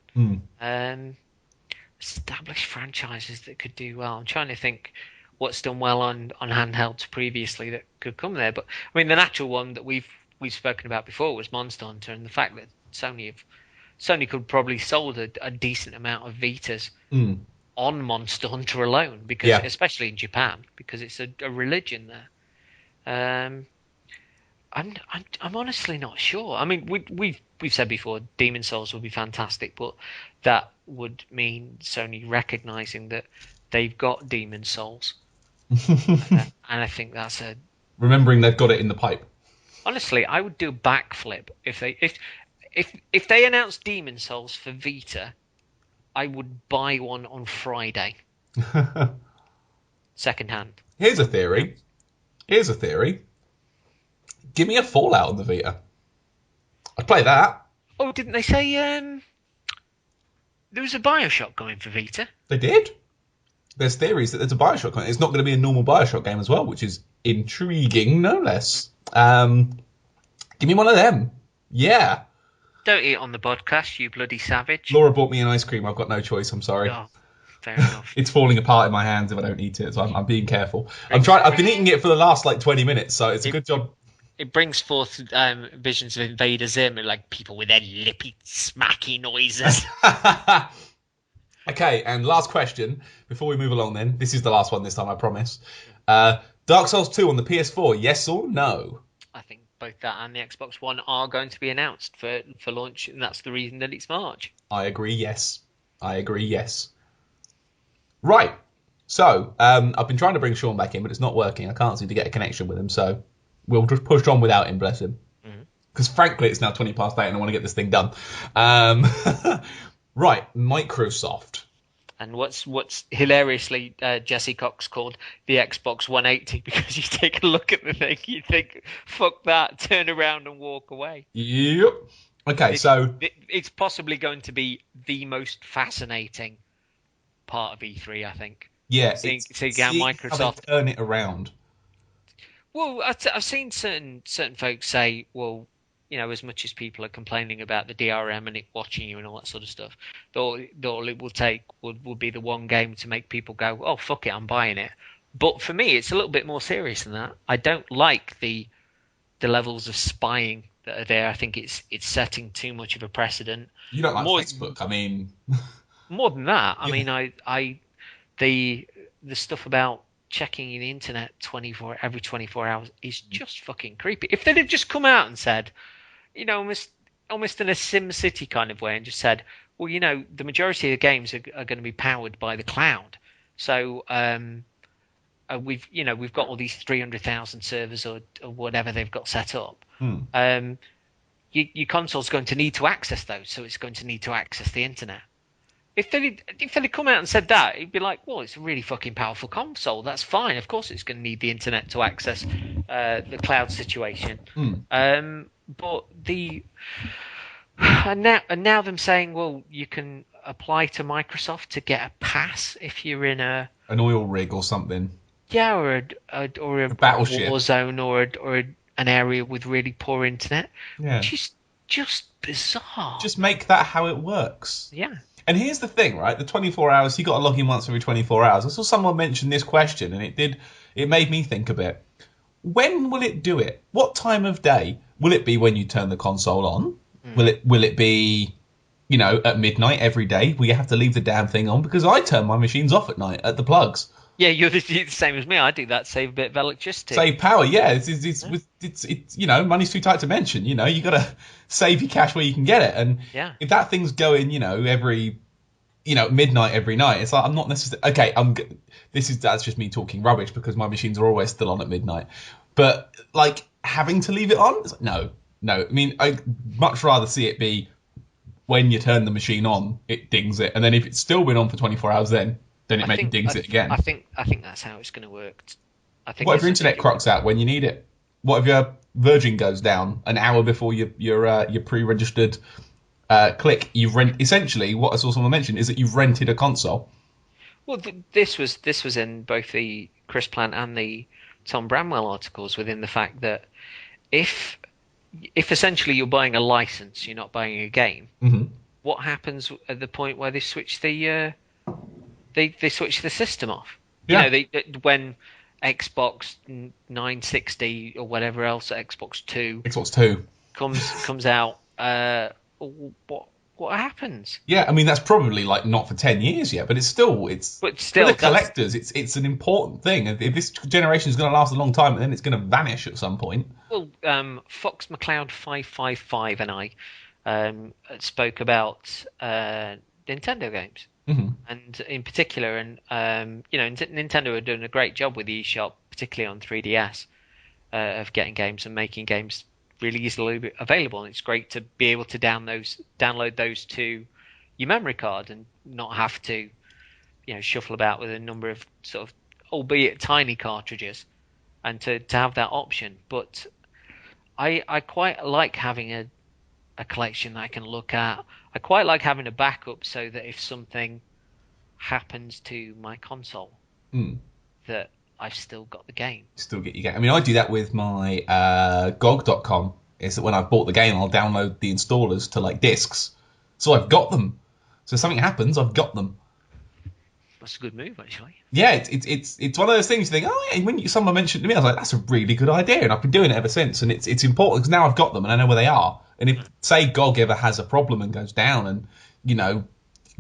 B: Established franchises that could do well. I'm trying to think what's done well on handhelds previously that could come there. But I mean, the natural one that we've spoken about before was Monster Hunter, and the fact that Sony could probably sold a decent amount of Vitas on Monster Hunter alone, because especially in Japan, because it's a religion there. I'm honestly not sure. I mean, we've said before, Demon Souls would be fantastic, but that would mean Sony recognizing that they've got Demon Souls, and I think that's
C: remembering they've got it in the pipe.
B: Honestly, I would do a backflip if they announced Demon Souls for Vita. I would buy one on Friday, second hand.
C: Here's a theory. Give me a Fallout on the Vita. I'd play that.
B: Oh, didn't they say there was a BioShock going for Vita?
C: They did. There's theories that there's a BioShock going. It's not going to be a normal BioShock game as well, which is intriguing, no less. Give me one of them. Yeah.
B: Don't eat on the podcast, you bloody savage.
C: Laura bought me an ice cream. I've got no choice. I'm sorry.
B: Oh, fair enough.
C: It's falling apart in my hands if I don't eat it, so I'm being careful. I've been eating it for the last 20 minutes, so it's a good job.
B: It brings forth visions of Invader Zim, and like people with their lippy, smacky noises.
C: Okay, and last question before we move along. Then this is the last one this time, I promise. Dark Souls 2 on the PS4, yes or no?
B: I think both that and the Xbox One are going to be announced for launch, and that's the reason that it's March.
C: I agree, yes. Right. So, I've been trying to bring Shaun back in, but it's not working. I can't seem to get a connection with him, so we'll just push on without him, bless him. Because frankly, it's now 20 past 8 and I want to get this thing done. Right, Microsoft.
B: And what's hilariously Jesse Cox called the Xbox 180, because you take a look at the thing, you think, fuck that, turn around and walk away.
C: Yep. Okay, so
B: it's possibly going to be the most fascinating part of E3, I think.
C: Yeah,
B: seeing how Microsoft
C: how they turn it around.
B: Well, I've seen certain folks say, well, you know, as much as people are complaining about the DRM and it watching you and all that sort of stuff, all it will take would be the one game to make people go, oh, fuck it, I'm buying it. But for me, it's a little bit more serious than that. I don't like the levels of spying that are there. I think it's setting too much of a precedent.
C: You don't like Facebook, I mean...
B: More than that, I mean, the stuff about checking the internet every 24 hours is just fucking creepy. If they'd have just come out and said, you know, almost in a SimCity kind of way, and just said, well, you know, the majority of the games are going to be powered by the cloud. So we've got all these 300,000 servers or whatever they've got set up. Your console's going to need to access those, so it's going to need to access the internet. If they'd come out and said that, it'd be like, well, it's a really fucking powerful console. That's fine. Of course, it's going to need the internet to access the cloud situation. But and now them saying, well, you can apply to Microsoft to get a pass if you're in an
C: oil rig or something.
B: Yeah, or a
C: battleship,
B: war zone, or an area with really poor internet.
C: Yeah,
B: which is just bizarre.
C: Just make that how it works.
B: Yeah.
C: And here's the thing, right? The 24 hours, you got to log in once every 24 hours. I saw someone mention this question, and it made me think a bit. When will it do it? What time of day? Will it be when you turn the console on? Will it be, at midnight every day? Will you have to leave the damn thing on? Because I turn my machines off at night at the plugs.
B: Yeah, you're the same as me. I do that. Save a bit of electricity.
C: Save power, yeah. It's money's too tight to mention. You got to save your cash where you can get it. And if that thing's going, every, midnight every night, it's like I'm not necessarily okay. That's just me talking rubbish because my machines are always still on at midnight. But like having to leave it on, it's like, no. I mean, I'd much rather see it be when you turn the machine on, it dings it, and then if it's still been on for 24 hours, then it dings it again.
B: I think that's how it's going to work.
C: What if your internet crocs out when you need it? What if your Virgin goes down an hour before your pre-registered click? Essentially what I saw someone mention is that you've rented a console.
B: Well, this was in both the Chris Plant and the Tom Bramwell articles, within the fact that if essentially you're buying a license, you're not buying a game.
C: Mm-hmm.
B: What happens at the point where they switch the they switch the system off?
C: Yeah.
B: When Xbox 960 or whatever else, Xbox 2 comes out, what happens?
C: Yeah, I mean that's probably like not for 10 years yet, but still for the collectors, it's an important thing. If this generation is going to last a long time, then it's going to vanish at some point.
B: Well, Fox McCloud 555 and I spoke about Nintendo games.
C: Mm-hmm.
B: And in particular, Nintendo are doing a great job with the eShop, particularly on 3DS, of getting games and making games really easily available. And it's great to be able to download those to your memory card and not have to, shuffle about with a number of sort of, albeit tiny cartridges, and to have that option. But I quite like having a collection that I can look at. I quite like having a backup so that if something happens to my console, that I've still got the game.
C: Still get your game. I mean, I do that with my GOG.com. Is that when I've bought the game, I'll download the installers to like discs, so I've got them. So if something happens, I've got them.
B: That's a good move, actually.
C: Yeah, it's one of those things you think, oh yeah. When someone mentioned it to me, I was like, that's a really good idea, and I've been doing it ever since. And it's important because now I've got them and I know where they are. And if say GOG ever has a problem and goes down, and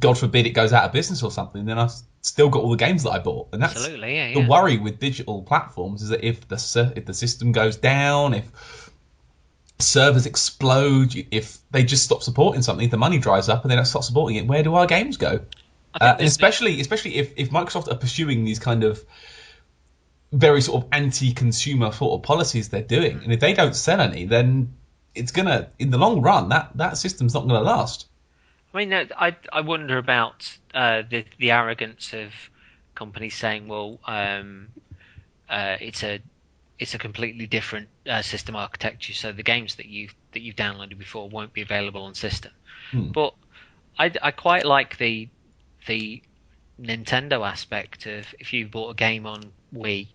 C: God forbid it goes out of business or something, then I've still got all the games that I bought. And that's
B: absolutely, yeah.
C: The worry with digital platforms is that if the system goes down, if servers explode, if they just stop supporting something, if the money dries up and they don't stop supporting it, where do our games go? And especially if Microsoft are pursuing these kind of very sort of anti-consumer sort of policies they're doing, and if they don't sell any, then it's gonna, in the long run, that system's not gonna last.
B: I mean, I wonder about the arrogance of companies saying, well, it's a completely different system architecture, so the games that you've downloaded before won't be available on system. But I quite like the Nintendo aspect of, if you bought a game on Wii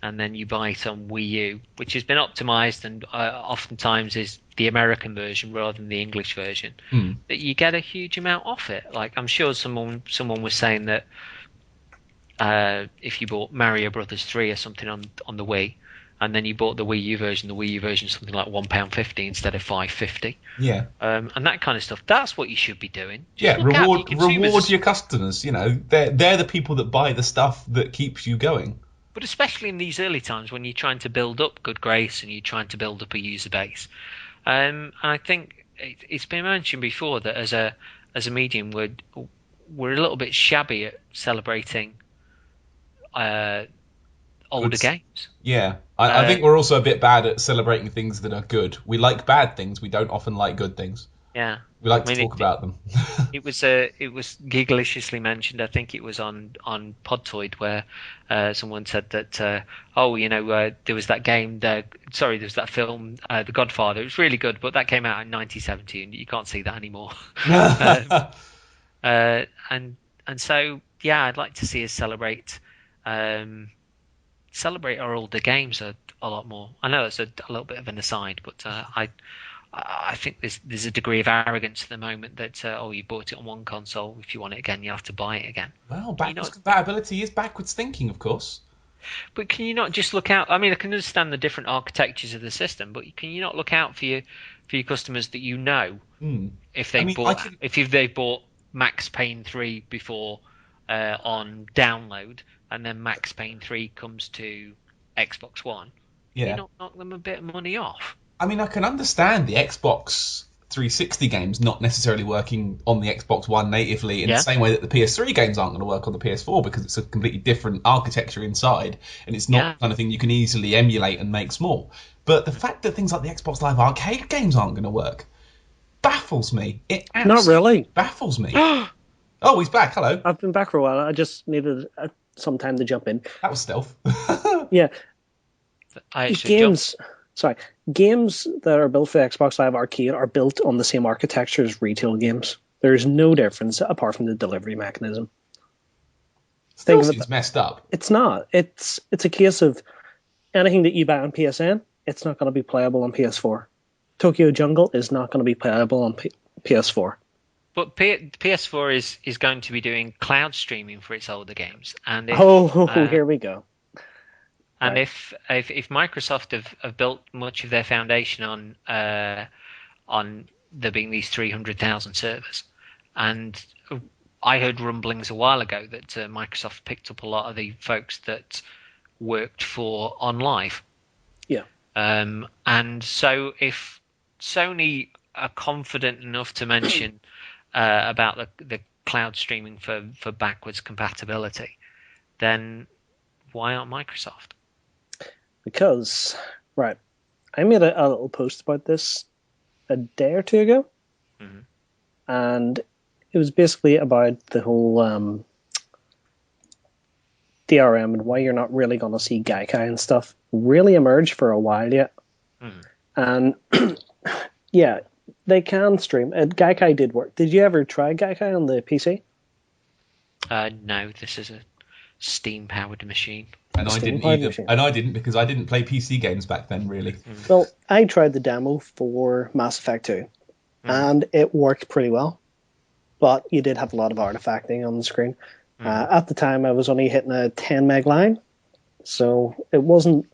B: and then you buy it on Wii U, which has been optimized and oftentimes is the American version rather than the English version, that you get a huge amount off it. Like, I'm sure someone was saying that if you bought Mario Brothers 3 or something on the Wii, and then you bought the Wii U version is something like £1.50 instead of £5.50.
C: Yeah.
B: And that kind of stuff. That's what you should be doing.
C: Just reward your customers. They're the people that buy the stuff that keeps you going.
B: But especially in these early times when you're trying to build up good grace and you're trying to build up a user base. And I think it's been mentioned before that as a medium, we're a little bit shabby at celebrating older games.
C: Yeah, I think we're also a bit bad at celebrating things that are good. We like bad things. We don't often like good things.
B: Yeah.
C: We like
B: I mean,
C: to talk about them.
B: it was giggishly mentioned. I think it was on Podtoid where someone said that there was that game there. Sorry, there was that film, The Godfather. It was really good, but that came out in 1970, and you can't see that anymore. And so yeah, I'd like to see us celebrate our older games a lot more. I know it's a little bit of an aside, but I think there's a degree of arrogance at the moment that you bought it on one console. If you want it again, you have to buy it again.
C: Well, backwards compatibility is backwards thinking, of course.
B: But can you not just look out? I mean, I can understand the different architectures of the system, but can you not look out for your customers that you know if they if they've bought Max Payne 3 before on download, and then Max Payne 3 comes to Xbox One?
C: Yeah.
B: You not knock them a bit of money off?
C: I mean, I can understand the Xbox 360 games not necessarily working on the Xbox One natively in the same way that the PS3 games aren't going to work on the PS4 because it's a completely different architecture inside, and it's not the kind of thing you can easily emulate and make small. But the fact that things like the Xbox Live Arcade games aren't going to work baffles me. It absolutely
A: Not really.
C: baffles me. Oh, he's back. Hello.
A: I've been back for a while. I just needed some time to jump in.
C: That was stealth.
A: Yeah.
B: Games
A: that are built for Xbox Live Arcade are built on the same architecture as retail games. There's no difference apart from the delivery mechanism.
C: Still seems messed up.
A: It's not. It's a case of anything that you buy on PSN, it's not going to be playable on PS4. Tokyo Jungle is not going to be playable on PS4.
B: But PS4 is going to be doing cloud streaming for its older games, and
A: here we go.
B: And if Microsoft have built much of their foundation on there being these 300,000 servers, and I heard rumblings a while ago that Microsoft picked up a lot of the folks that worked for OnLive.
A: Yeah.
B: And so if Sony are confident enough to mention about the cloud streaming for backwards compatibility, then why aren't Microsoft?
A: Because, right, I made a little post about this a day or two ago, and it was basically about the whole DRM and why you're not really going to see Gaikai and stuff really emerge for a while yet. And yeah, they can stream. Gaikai did work. Did you ever try Gaikai on the PC?
B: No, this is a Steam-powered machine.
C: And I didn't either. And I didn't because I didn't play PC games back then, really.
A: Well, I tried the demo for Mass Effect 2, and it worked pretty well. But you did have a lot of artifacting on the screen. At the time, I was only hitting a 10 meg line, so it wasn't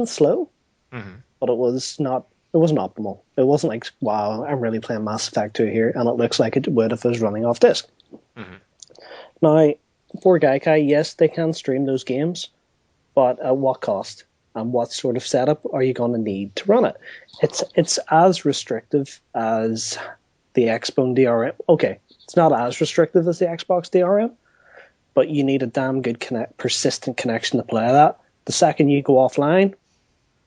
A: slow, but it wasn't optimal. It wasn't like, wow, I'm really playing Mass Effect 2 here, and it looks like it would if it was running off disk. Now, for Gaikai, yes, they can stream those games, but at what cost? And what sort of setup are you going to need to run it? It's as restrictive as the Xbone DRM. Okay, it's not as restrictive as the Xbox DRM, but you need a damn good persistent connection to play that. The second you go offline,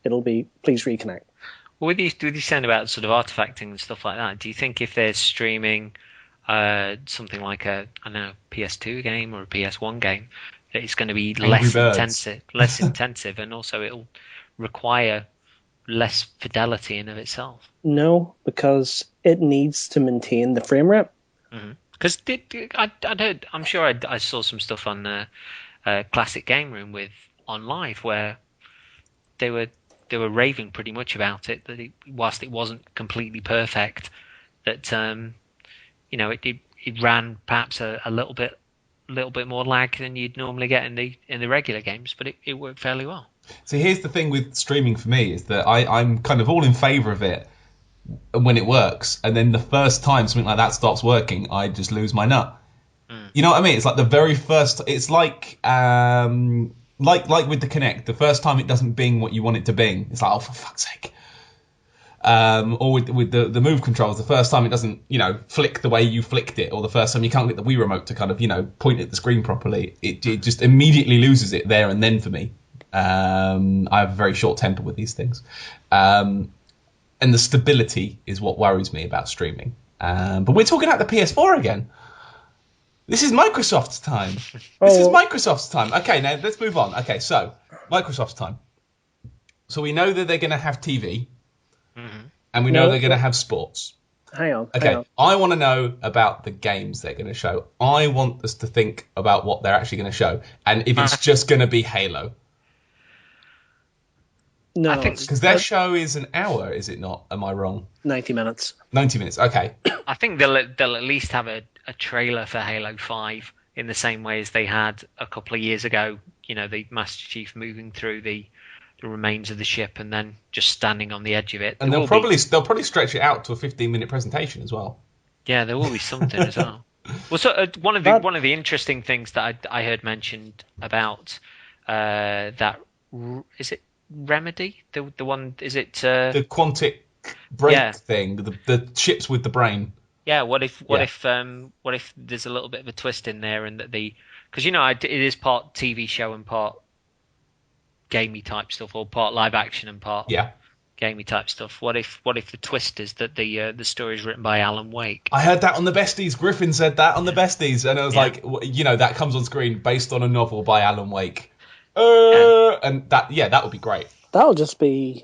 A: it'll be, please reconnect.
B: Well, with you saying about sort of artifacting and stuff like that, do you think if they're streaming something like a PS2 game or a PS1 game, that it's going to be less intensive, and also it'll require less fidelity in of itself?
A: No, because it needs to maintain the frame rate.
B: Because I'm sure I saw some stuff on Classic Game Room with OnLive where they were raving pretty much about it, that whilst it wasn't completely perfect, that it ran perhaps a little bit more lag than you'd normally get in the regular games, but it worked fairly well.
C: So here's the thing with streaming for me is that I'm kind of all in favour of it when it works, and then the first time something like that starts working, I just lose my nut. You know what I mean? It's like the very first. It's like with the Kinect, the first time it doesn't bing what you want it to bing, it's like, oh, for fuck's sake. Or with the move controls, the first time it doesn't, flick the way you flicked it, or the first time you can't get the Wii remote to kind of, point at the screen properly, it just immediately loses it there and then for me. I have a very short temper with these things. And And the stability is what worries me about streaming. But we're talking about the PS4 again. This is Microsoft's time. This is Microsoft's time. Okay, now let's move on. Okay, so Microsoft's time. So we know that they're going to have TV, and we know they're going to have sports.
A: Hang on.
C: Okay, I want to know about the games they're going to show. I want us to think about what they're actually going to show, and if it's just going to be Halo.
A: No,
B: I think
C: because their show is an hour, is it not? Am I wrong?
A: 90 minutes.
C: 90 minutes. Okay.
B: I think they'll at least have a trailer for Halo 5 in the same way as they had a couple of years ago. You know, the Master Chief moving through the remains of the ship and then just standing on the edge of it.
C: And they'll probably stretch it out to a 15-minute presentation as well. Yeah,
B: there will be something as well. Well, so one of the interesting things that I heard mentioned about that is it Remedy, the one, is it
C: the Quantic break thing, the ships with the brain.
B: Yeah, what if there's a little bit of a twist in there, and that because it is part TV show and part gamey type stuff, or part live action and part gamey type stuff. What if the twist is that the story is written by Alan Wake?
C: I heard that on the Besties. Griffin said that on the Besties, and I was like, that comes on screen based on a novel by Alan Wake. And that would be great.
A: It'll just be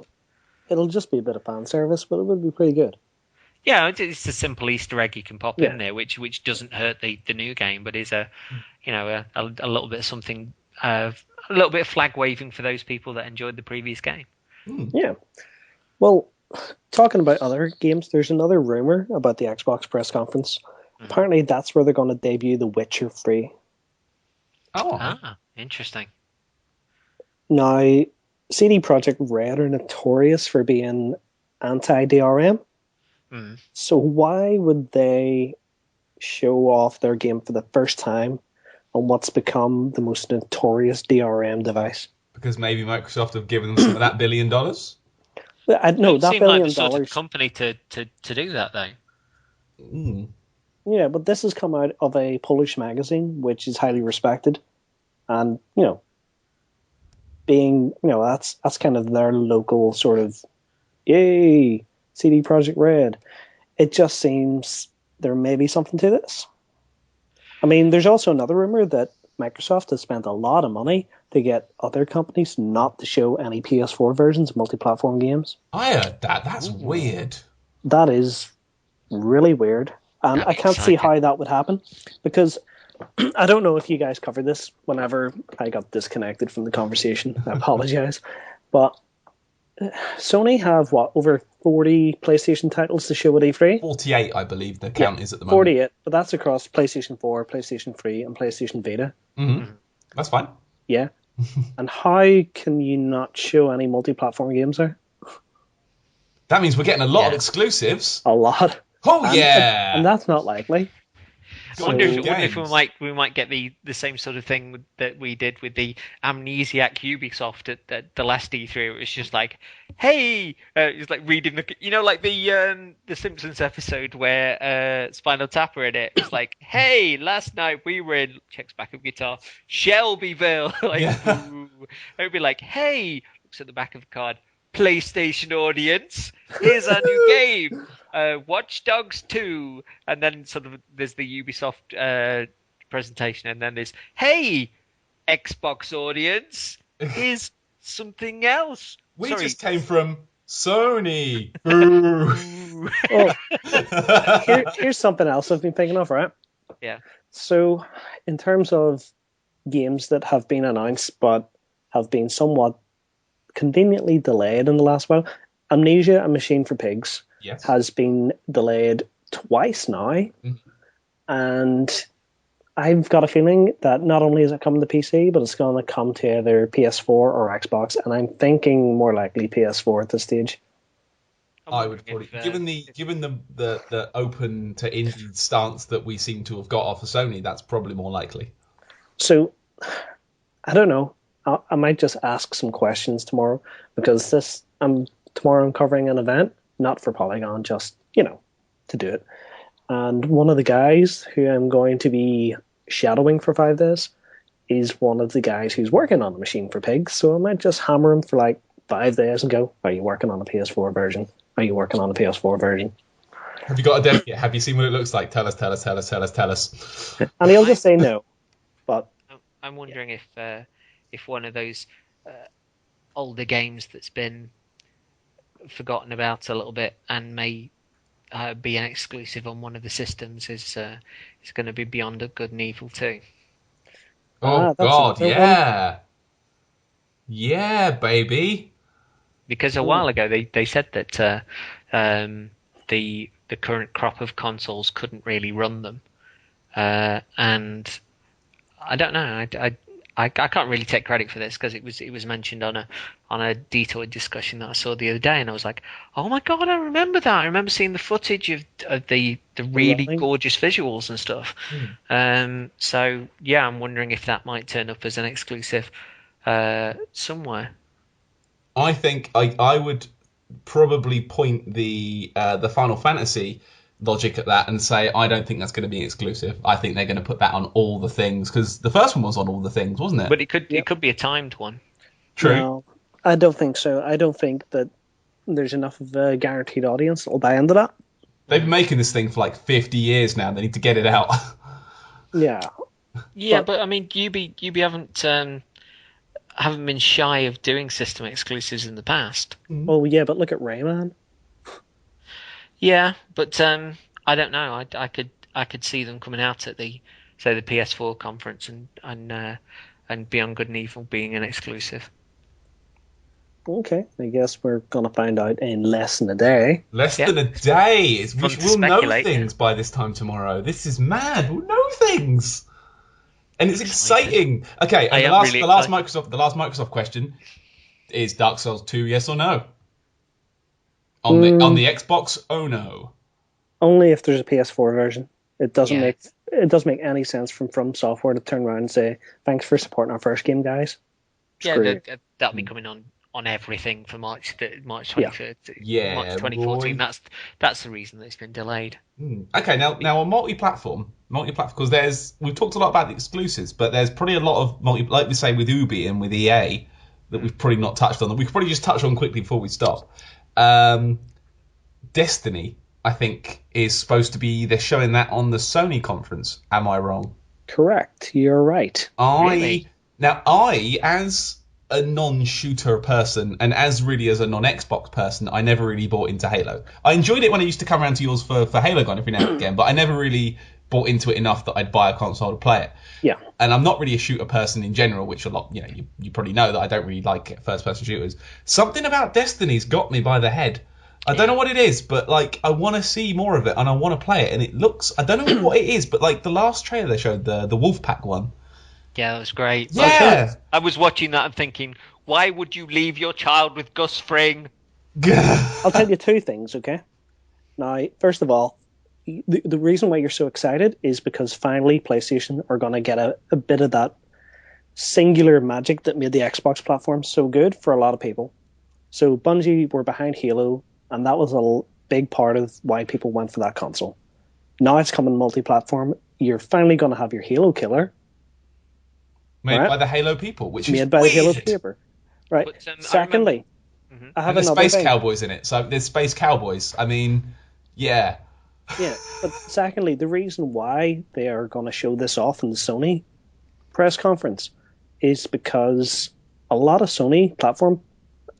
A: a bit of fan service, but it would be pretty good.
B: Yeah, it's a simple Easter egg you can pop in there, which doesn't hurt the new game, but is a little bit of something, a little bit of flag waving for those people that enjoyed the previous game.
A: Yeah. Well, talking about other games, there's another rumor about the Xbox press conference. Apparently, that's where they're going to debut The Witcher 3.
B: Interesting.
A: Now, CD Projekt Red are notorious for being anti-DRM. So why would they show off their game for the first time on what's become the most notorious DRM device?
C: Because maybe Microsoft have given them some of that $1 billion?
A: No, that $1 billion.
B: Like the sort of company to do that, though.
A: Yeah, but this has come out of a Polish magazine, which is highly respected. And, being, that's kind of their local sort of, yay, CD Projekt Red. It just seems there may be something to this. I mean, there's also another rumor that Microsoft has spent a lot of money to get other companies not to show any PS4 versions of multi-platform games.
C: I heard that. That's weird.
A: That is really weird. And I can't see how that would happen, because I don't know if you guys covered this whenever I got disconnected from the conversation. I apologize. But Sony have, over 40 PlayStation titles to show at E3?
C: 48, I believe the count is at the moment.
A: 48, but that's across PlayStation 4, PlayStation 3, and PlayStation Vita.
C: That's fine.
A: Yeah. And how can you not show any multi-platform games there?
C: That means we're getting a lot of exclusives.
A: A lot.
C: And
A: that's not likely.
B: I wonder if we might get the same sort of thing that we did with the Amnesiac Ubisoft at the last E3. It was just like, hey, it's like reading like the Simpsons episode where Spinal Tap were in it. It's like, hey, last night we were in, checks back of guitar, Shelbyville. It would be like, hey, looks at the back of the card, PlayStation audience, here's our new game. Watch Dogs 2, and then sort of there's the Ubisoft presentation, and then there's, hey, Xbox audience, here's something else.
C: We just came from Sony.
A: Here's something else I've been thinking of, right?
B: Yeah.
A: So, in terms of games that have been announced but have been somewhat conveniently delayed in the last while, Amnesia: A Machine for Pigs has been delayed twice now, and I've got a feeling that not only is it coming to PC, but it's going to come to either PS4 or Xbox, and I'm thinking more likely PS4 at this stage.
C: I would probably, given the open to indie stance that we seem to have got off of Sony, that's probably more likely. So,
A: I don't know. I might just ask some questions tomorrow, because tomorrow I'm covering an event, not for Polygon, just, to do it. And one of the guys who I'm going to be shadowing for 5 days is one of the guys who's working on a Machine for Pigs. So I might just hammer him for like 5 days and go, are you working on a PS4 version? Are you working on a PS4 version?
C: Have you got a demo yet? Have you seen what it looks like? Tell us.
A: And he'll just say no. But
B: I'm wondering if one of those older games that's been forgotten about a little bit and may be an exclusive on one of the systems is going to be Beyond Good and Evil 2.
C: Oh,
A: that's
C: God,
A: another one.
C: yeah. Yeah, baby.
B: Because a while ago they said that the current crop of consoles couldn't really run them, and I don't know. I can't really take credit for this because it was mentioned on a detailed discussion that I saw the other day, and I was like, oh my god, I remember that. I remember seeing the footage of the really gorgeous visuals and stuff. So yeah, I'm wondering if that might turn up as an exclusive somewhere.
C: I think I would probably point the Final Fantasy logic at that and say I don't think that's going to be exclusive. I think they're going to put that on all the things because the first one was on all the things, wasn't it?
B: But it could be a timed one.
C: True.
A: No, I don't think so. I don't think that there's enough of a guaranteed audience that'll buy into that.
C: They've been making this thing for like 50 years now. They need to get it out.
A: Yeah.
B: But I mean, UB haven't been shy of doing system exclusives in the past.
A: Oh yeah, but look at Rayman.
B: Yeah, but I don't know. I could see them coming out at the PS4 conference and Beyond Good and Evil being an exclusive.
A: Okay, I guess we're gonna find out in less than a day.
C: Less than a day. We will know
B: speculate.
C: things by this time tomorrow. This is mad. We'll know things. And it's exciting. Okay, and the last Microsoft question is Dark Souls 2, yes or no? On the Xbox, oh no.
A: Only if there's a PS4 version. It doesn't make any sense from Software to turn around and say, thanks for supporting our first game, guys.
B: That'll be coming on everything for March 23rd.
C: Yeah,
B: March 2014.
C: boy.
B: That's the reason that it's been delayed.
C: Okay, now on multi-platform, because we've talked a lot about the exclusives, but there's probably a lot of like we say with Ubi and with EA that we've probably not touched on. That we could probably just touch on quickly before we stop. Destiny, I think, is supposed to be. They're showing that on the Sony conference. Am I wrong?
A: Correct. You're right.
B: Really?
C: Now, as a non-shooter person and as a non-Xbox person, I never really bought into Halo. I enjoyed it when I used to come around to yours for Halo Gun every now and again, but I never really bought into it enough that I'd buy a console to play it.
A: Yeah.
C: And I'm not really a shooter person in general, which a lot, you probably know that I don't really like first-person shooters. Something about Destiny's got me by the head. I don't know what it is, but like I want to see more of it and I want to play it. And it looks, I don't know what it is, but like the last trailer they showed, the Wolfpack one.
B: Yeah, that was great.
C: Yeah.
B: I was watching that and thinking, why would you leave your child with Gus Fring?
A: I'll tell you two things, okay? Now, first of all, the reason why you're so excited is because finally PlayStation are going to get a bit of that singular magic that made the Xbox platform so good for a lot of people. So Bungie were behind Halo, and that was a big part of why people went for that console. Now it's coming multi-platform. You're finally going to have your Halo killer.
C: Made by the Halo people, which
A: made
C: is
A: by
C: weird.
A: the Halo people. Right. But, secondly, I have
C: there's
A: another
C: Space Cowboys in it. So there's Space Cowboys. I mean, yeah.
A: Yeah, but secondly, the reason why they are going to show this off in the Sony press conference is because a lot of Sony platform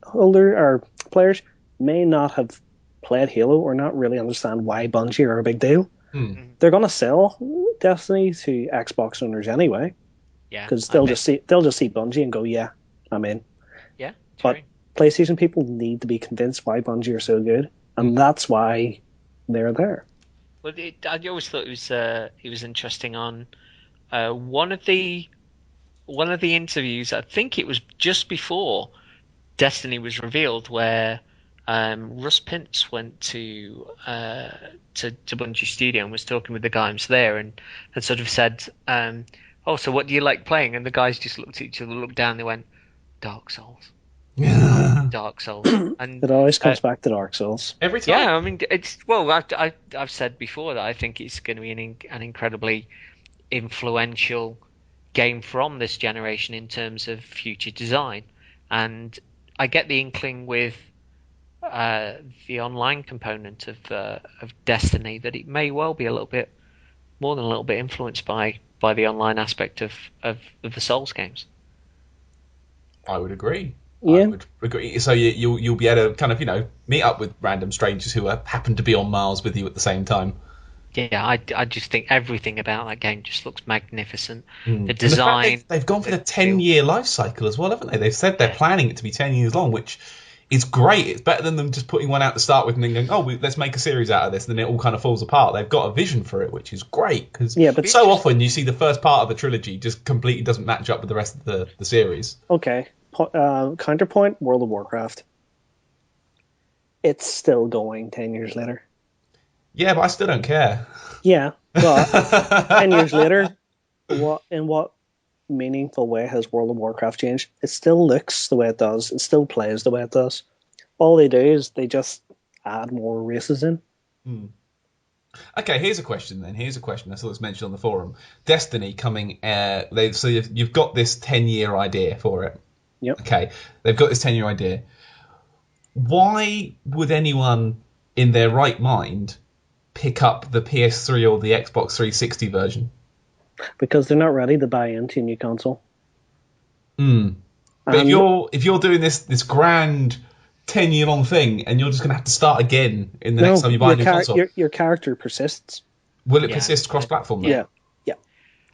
A: players may not have played Halo or not really understand why Bungie are a big deal. They're going to sell Destiny to Xbox owners anyway.
B: Yeah,
A: because they'll just see Bungie and go, yeah, I'm in.
B: Yeah,
A: but true. PlayStation people need to be convinced why Bungie are so good, and that's why they're there.
B: Well, I always thought it was interesting on one of the interviews. I think it was just before Destiny was revealed, where Russ Pintz went to Bungie Studio and was talking with the guys there, and sort of said. Oh, so what do you like playing? And the guys just looked at each other, looked down, they went, Dark Souls. Dark Souls. And
A: it always comes back to Dark Souls.
C: Every time.
B: Yeah, I mean, I've said before that I think it's going to be an incredibly influential game from this generation in terms of future design. And I get the inkling with the online component of Destiny, that it may well be a little bit more than a little bit influenced by the online aspect of the Souls games.
C: I would agree.
A: Yeah.
C: I would agree. So you'll be able to kind of meet up with random strangers who happen to be on Mars with you at the same time.
B: Yeah, I just think everything about that game just looks magnificent. The
C: And the fact
B: design.
C: they've gone for the 10-year life cycle as well, haven't they? They've said they're planning it to be 10 years long, which is great. It's better than them just putting one out to start with and then going, let's make a series out of this, and then it all kind of falls apart. They've got a vision for it, which is great, because so often you see the first part of a trilogy just completely doesn't match up with the rest of the series.
A: Okay. Counterpoint, World of Warcraft. It's still going 10 years later.
C: Yeah, but I still don't care.
A: Yeah, but 10 years later, in what meaningful way has World of Warcraft changed? It still looks the way it does. It still plays the way it does. All they do is they just add more races in.
C: Okay, here's a question then. I saw this mentioned on the forum. Destiny coming. So you've got this 10-year idea for it.
A: Yep.
C: Okay, they've got this 10-year idea. Why would anyone in their right mind pick up the PS3 or the Xbox 360 version?
A: Because they're not ready to buy into a new console.
C: But if you're doing this grand 10-year long thing, and you're just going to have to start again in the next time you buy a new console,
A: your character persists.
C: Will it persist cross-platform? Though?
A: Yeah.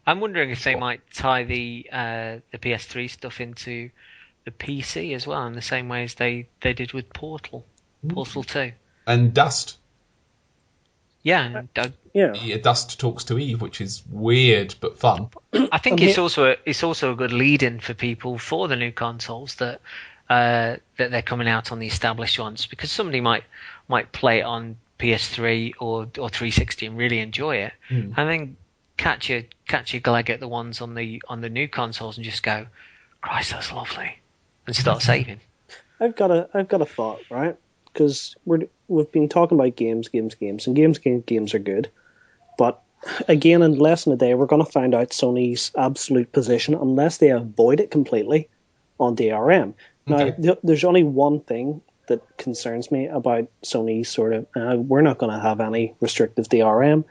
B: I'm wondering if they might tie the PS3 stuff into the PC as well, in the same way as they did with Portal 2.
C: And Dust.
B: Yeah,
C: Dust talks to Eve, which is weird but fun.
B: I think it's also a good lead-in for people for the new consoles that they're coming out on the established ones, because somebody might play it on PS3 or 360 and really enjoy it, and then catch your gleg at the ones on the new consoles and just go, Christ, that's lovely, and start saving.
A: I've got a thought, right? Because we've been talking about games, and games are good, but again, in less than a day, we're going to find out Sony's absolute position unless they avoid it completely on DRM. Now, there's only one thing that concerns me about Sony's sort of. We're not going to have any restrictive DRM.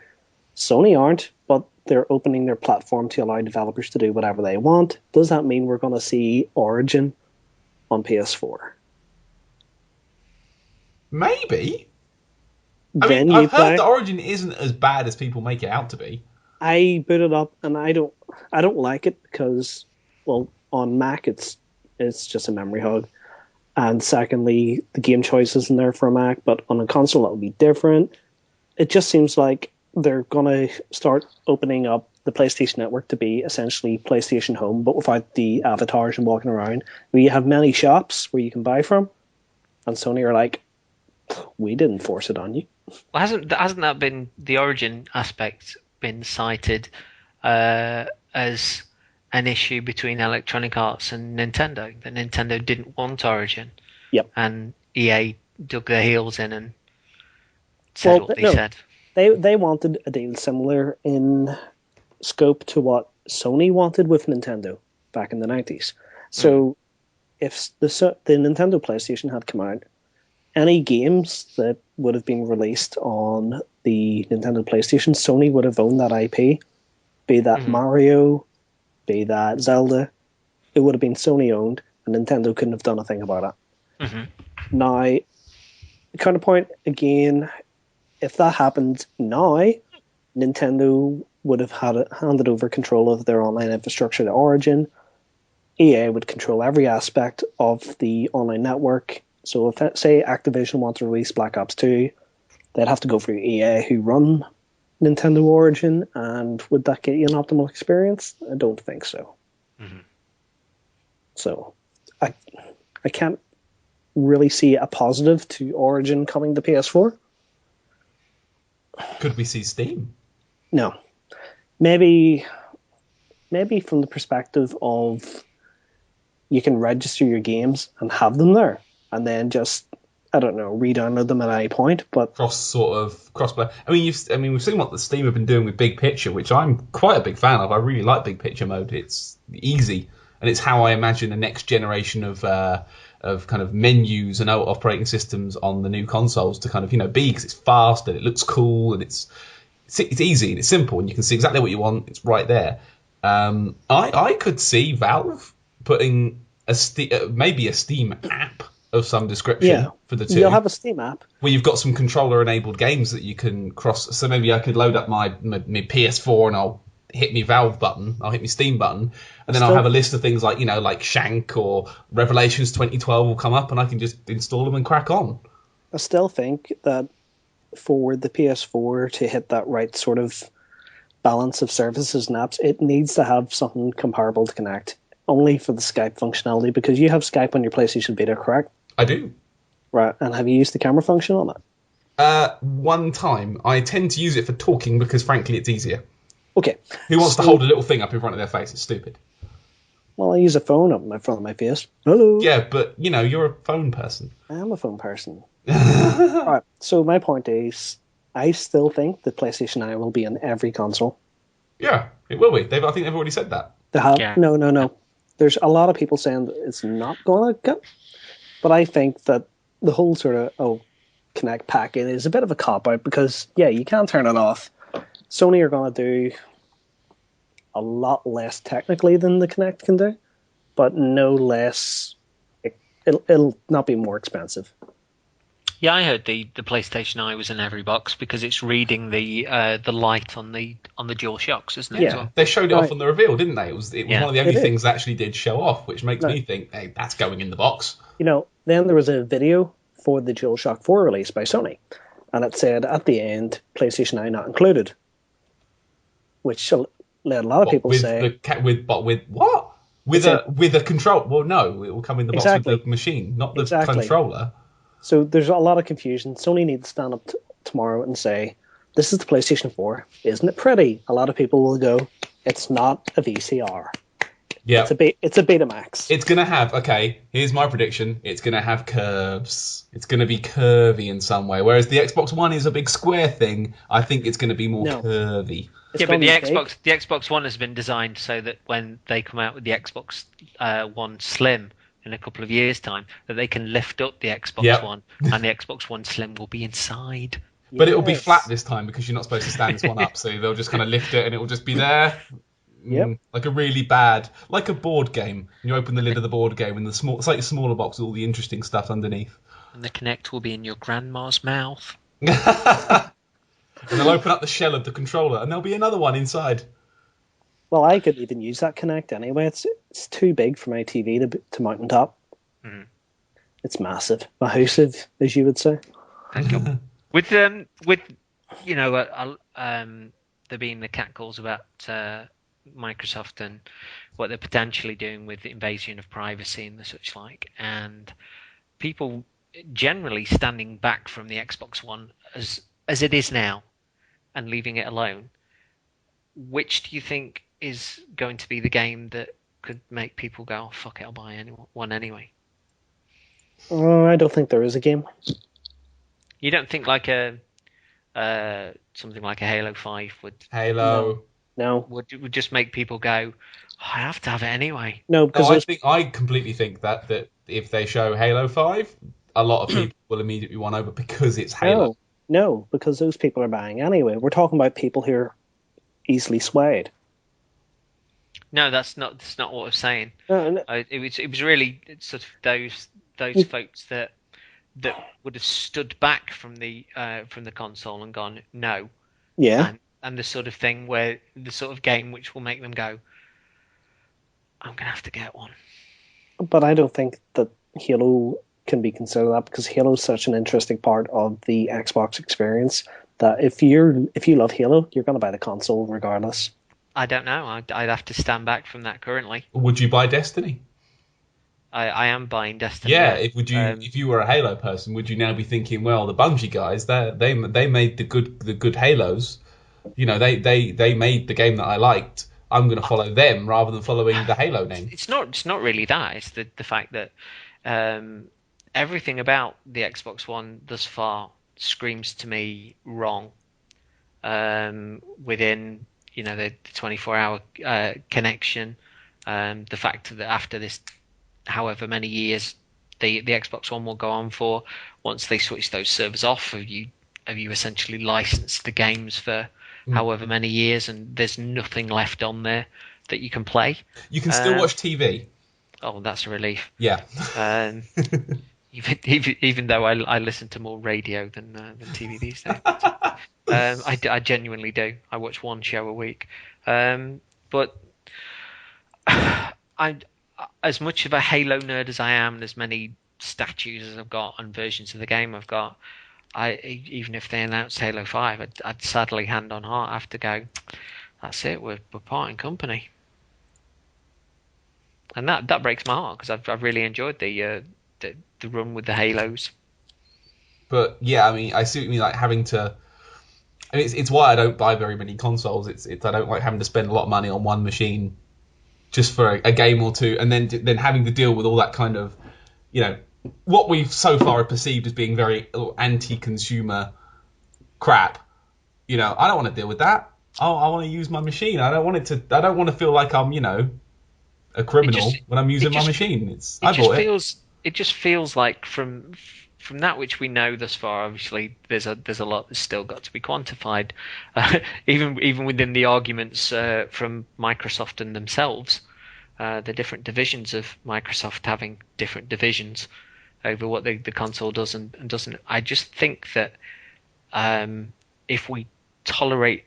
A: Sony aren't, but they're opening their platform to allow developers to do whatever they want. Does that mean we're going to see Origin on PS4?
C: Maybe. I've heard that Origin isn't as bad as people make it out to be.
A: I boot it up and I don't like it because, well, on Mac it's just a memory hog, and secondly, the game choice isn't there for a Mac, but on a console that would be different. It just seems like they're gonna start opening up the PlayStation Network to be essentially PlayStation Home, but without the avatars and walking around. We have many shops where you can buy from, and Sony are like, we didn't force it on you.
B: Well, hasn't that been the Origin aspect been cited as an issue between Electronic Arts and Nintendo? That Nintendo didn't want Origin.
A: Yep.
B: And EA dug their heels in and said what they said.
A: They wanted a deal similar in scope to what Sony wanted with Nintendo back in the 90s. So if the Nintendo PlayStation had come out, any games that would have been released on the Nintendo PlayStation, Sony would have owned that IP. Be that Mario, be that Zelda, it would have been Sony owned, and Nintendo couldn't have done a thing about it. Now, counterpoint again, if that happened now, Nintendo would have handed over control of their online infrastructure to Origin. EA would control every aspect of the online network. So if, say, Activision wants to release Black Ops 2, they'd have to go through EA, who run Nintendo Origin, and would that get you an optimal experience? I don't think so. So I can't really see a positive to Origin coming to PS4.
C: Could we see Steam?
A: No. Maybe from the perspective of you can register your games and have them there, and then just, I don't know, re-download them at any point. But
C: crossplay. we've seen what the Steam have been doing with Big Picture, which I'm quite a big fan of. I really like Big Picture mode. It's easy, and it's how I imagine the next generation of kind of menus and operating systems on the new consoles to kind of be, because it's fast and it looks cool and it's easy and it's simple and you can see exactly what you want. It's right there. I could see Valve putting maybe a Steam app of some description for the two.
A: You'll have a Steam app
C: where you've got some controller-enabled games that you can cross. So maybe I could load up my PS4 and I'll hit my Valve button, I'll hit my Steam button, and then I'll have a list of things like like Shank or Revelations 2012 will come up, and I can just install them and crack on.
A: I still think that for the PS4 to hit that right sort of balance of services and apps, it needs to have something comparable to Kinect, only for the Skype functionality, because you have Skype on your PlayStation Vita, correct?
C: I do.
A: Right, and have you used the camera function on it?
C: One time. I tend to use it for talking because, frankly, it's easier.
A: Okay.
C: Who wants to hold a little thing up in front of their face? It's stupid.
A: Well, I use a phone up in front of my face. Hello.
C: Yeah, but, you're a phone person.
A: I am a phone person. Alright, so my point is, I still think the PlayStation Eye will be in every console.
C: Yeah, it will be. I think they've already said that.
A: They have? Yeah. No. There's a lot of people saying that it's not going to go. But I think that the whole sort of, Kinect pack-in is a bit of a cop-out because, you can't turn it off. Sony are going to do a lot less technically than the Kinect can do, but no less. It'll not be more expensive.
B: Yeah, I heard the PlayStation Eye was in every box because it's reading the light on the DualShocks, isn't it?
C: Yeah,
B: as well?
C: They showed it off on the reveal, didn't they? It was one of the only things that actually did show off, which makes me think, hey, that's going in the box.
A: Then there was a video for the DualShock 4 release by Sony, and it said at the end, PlayStation Eye not included, which let a lot of people say
C: with what? With a control? Well, no, it will come in the box with the machine, not the controller.
A: So there's a lot of confusion. Sony needs to stand up tomorrow and say, "This is the PlayStation 4. Isn't it pretty?" A lot of people will go, "It's not a VCR.
C: Yeah,
A: it's a Betamax."
C: It's gonna have here's my prediction. It's gonna have curves. It's gonna be curvy in some way. Whereas the Xbox One is a big square thing. I think it's gonna be more curvy.
B: But the Xbox One has been designed so that when they come out with the Xbox One Slim in a couple of years' time, that they can lift up the Xbox One, and the Xbox One Slim will be inside.
C: But it will be flat this time because you're not supposed to stand this one up, so they'll just kind of lift it and it will just be there. Like a really bad, like a board game. You open the lid of the board game and it's like a smaller box with all the interesting stuff underneath.
B: And the Kinect will be in your grandma's mouth.
C: And they'll open up the shell of the controller and there'll be another one inside.
A: Well, I could even use that Kinect anyway. It's too big for my TV to mount on top. Mm. It's massive. Massive, as you would say.
B: Thank you. With there being the catcalls about Microsoft and what they're potentially doing with the invasion of privacy and the such like, and people generally standing back from the Xbox One as it is now and leaving it alone, which do you think is going to be the game that could make people go, "Oh, fuck it, I'll buy one anyway"?
A: I don't think there is a game.
B: You don't think like something like a Halo 5 would...
A: No.
B: Would just make people go, "Oh, I have to have it anyway"?
A: No, because
C: I completely think that if they show Halo 5, a lot of people will immediately want over because it's Halo.
A: No, because those people are buying anyway. We're talking about people who are easily swayed.
B: No, that's not what I'm saying.
A: No.
B: It was really sort of those folks that would have stood back from the console and gone no.
A: Yeah.
B: And the sort of thing where the sort of game which will make them go, "I'm gonna have to get one."
A: But I don't think that Halo can be considered that, because Halo is such an interesting part of the Xbox experience that if you love Halo, you're gonna buy the console regardless.
B: I don't know. I'd have to stand back from that currently.
C: Would you buy Destiny?
B: I am buying Destiny.
C: Yeah, if you were a Halo person, would you now be thinking, well, the Bungie guys, they made the good Halos. They made the game that I liked. I'm going to follow them rather than following the Halo name.
B: It's not really that. It's the fact that everything about the Xbox One thus far screams to me wrong. Within the 24-hour connection, the fact that after this, however many years, the Xbox One will go on for once they switch those servers off. Have you essentially licensed the games for however many years, and there's nothing left on there that you can play?
C: You can still watch TV.
B: Oh, that's a relief.
C: Yeah.
B: Even though I listen to more radio than TV these days. I genuinely do. I watch one show a week. But as much of a Halo nerd as I am, and as many statues as I've got and versions of the game I've got, even if they announced Halo 5, I'd sadly, hand on heart, have to go, that's it, we're parting company. And that breaks my heart, because I've really enjoyed the run with the Halos.
C: But yeah, I mean, I see what you mean, like having to. I mean, it's why I don't buy very many consoles. It's I don't like having to spend a lot of money on one machine just for a game or two, and then having to deal with all that kind of, what we've so far perceived as being very anti-consumer crap. I don't want to deal with that. I want to use my machine. I don't want to feel like I'm, a criminal when I'm using my machine.
B: It just feels like from that which we know thus far, obviously there's a lot that's still got to be quantified, even within the arguments from Microsoft and themselves, the different divisions of Microsoft having different divisions over what the console does and doesn't. I just think that if we tolerate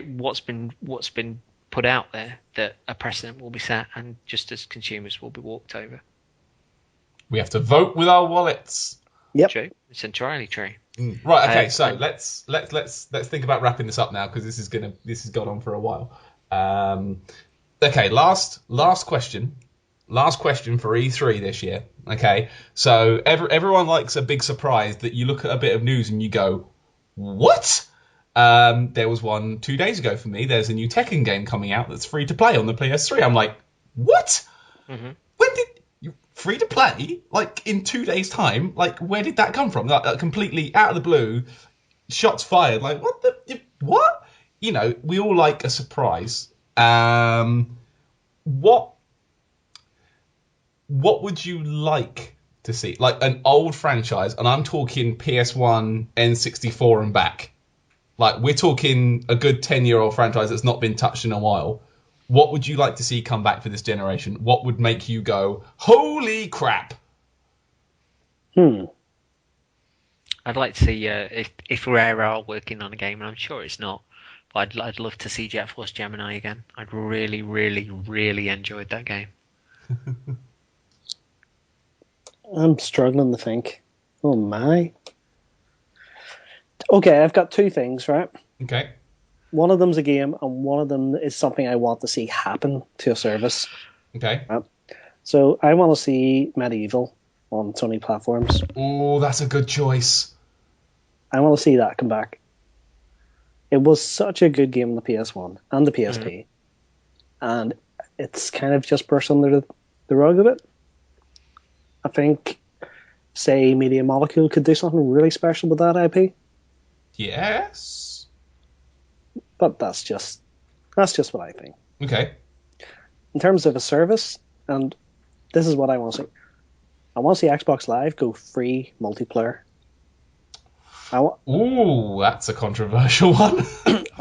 B: what's been put out there, that a precedent will be set, and just as consumers will be walked over.
C: We have to vote with our wallets.
A: Yep.
B: True. It's entirely true.
C: Right. Okay. So let's think about wrapping this up now, because this has gone on for a while. Okay. Last question. Last question for E3 this year. Okay. So everyone likes a big surprise that you look at a bit of news and you go, what? There was one 2 days ago for me. There's a new Tekken game coming out that's free to play on the PS3. I'm like, what? Mm-hmm. When did you free to play? Like in 2 days' time? Like, where did that come from? Like, completely out of the blue, shots fired. Like, what? We all like a surprise. What would you like to see? Like an old franchise, and I'm talking PS1, N64 and back. Like, we're talking a good 10-year-old franchise that's not been touched in a while. What would you like to see come back for this generation? What would make you go, holy crap?
B: I'd like to see if Rare are working on a game, and I'm sure it's not, but I'd love to see Jet Force Gemini again. I'd really, really, really enjoyed that game.
A: I'm struggling to think. Oh my. Okay, I've got two things, right?
C: Okay.
A: One of them's a game, and one of them is something I want to see happen to a service.
C: Okay.
A: Right? So I want to see Medieval on Sony platforms.
C: Oh, that's a good choice.
A: I want to see that come back. It was such a good game on the PS1 and the PSP. And it's kind of just burst under the rug a bit. I think, say, Media Molecule could do something really special with that IP.
C: Yes.
A: But that's just what I think.
C: Okay.
A: In terms of a service, and this is what I want to see. I want to see Xbox Live go free multiplayer.
C: Ooh, that's a controversial one.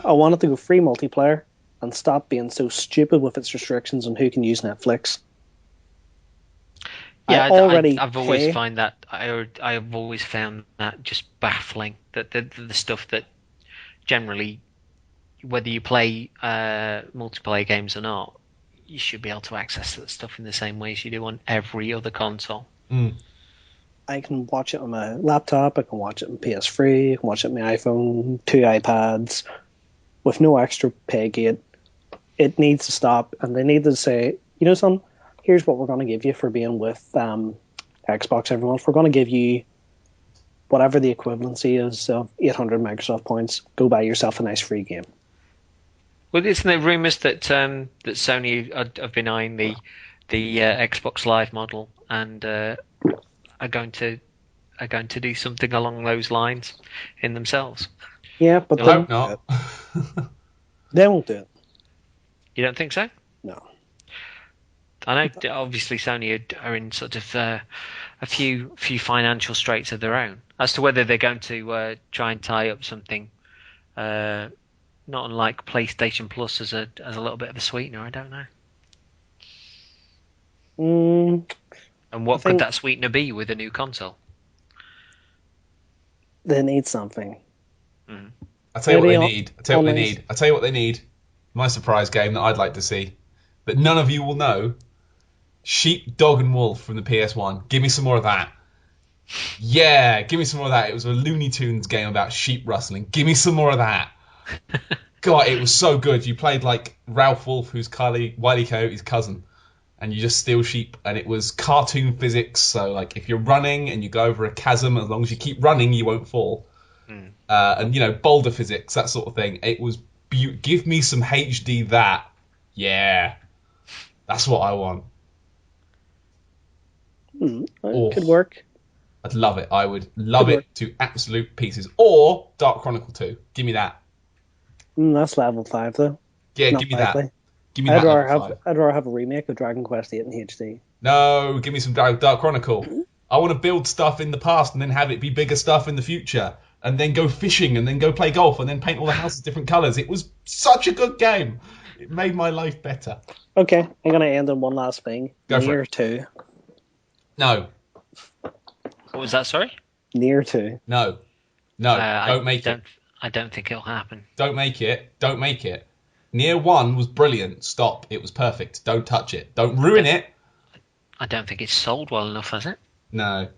A: I want it to go free multiplayer and stop being so stupid with its restrictions on who can use Netflix.
B: Yeah, I've always found that I've always found that just baffling. That the stuff that generally, whether you play multiplayer games or not, you should be able to access that stuff in the same way as you do on every other console.
A: I can watch it on my laptop, I can watch it on PS3, I can watch it on my iPhone, 2 iPads, with no extra pay gate. It needs to stop, and they need to say, son, here's what we're going to give you for being with Xbox every month. We're going to give you whatever the equivalency is of 800 Microsoft points. Go buy yourself a nice free game.
B: Well, isn't there rumours that Sony have been eyeing the Xbox Live model and are going to do something along those lines in themselves?
A: Yeah, but
C: I hope not.
A: They won't do it.
B: You don't think so?
A: No.
B: I know obviously Sony are in sort of a few financial straits of their own as to whether they're going to try and tie up something, not unlike PlayStation Plus as a little bit of a sweetener. I don't know. And what could that sweetener be with a new console?
A: They need something.
C: I'll tell you what they need. I'll tell you what they need. My surprise game that I'd like to see, that none of you will know. Sheep, Dog and Wolf from the PS1. Give me some more of that. Yeah, give me some more of that. It was a Looney Tunes game about sheep rustling. Give me some more of that. God, it was so good. You played like Ralph Wolf, who's Wile E. Coyote's cousin, and you just steal sheep, and it was cartoon physics. So like if you're running and you go over a chasm, as long as you keep running, you won't fall. And boulder physics, that sort of thing. It was give me some HD that. Yeah, that's what I want.
A: Could work.
C: I'd love it. I would love it to absolute pieces. Or Dark Chronicle 2. Give me that.
A: That's level 5 though.
C: Yeah,
A: Not
C: give me
A: likely.
C: that. Give me that.
A: I'd rather have a remake of Dragon Quest 8 in HD.
C: No, give me some Dark Chronicle. I want to build stuff in the past and then have it be bigger stuff in the future. And then go fishing and then go play golf and then paint all the houses different colours. It was such a good game. It made my life better.
A: Okay, I'm going to end on one last thing.
C: Go for
A: Nier
C: it.
A: 2.
C: No.
B: What was that? Sorry.
A: Nier 2.
C: No. Don't make it.
B: I don't think it'll happen.
C: Don't make it. Don't make it. Nier 1 was brilliant. Stop. It was perfect. Don't touch it. Don't ruin it.
B: I don't think it's sold well enough, has it?
C: No.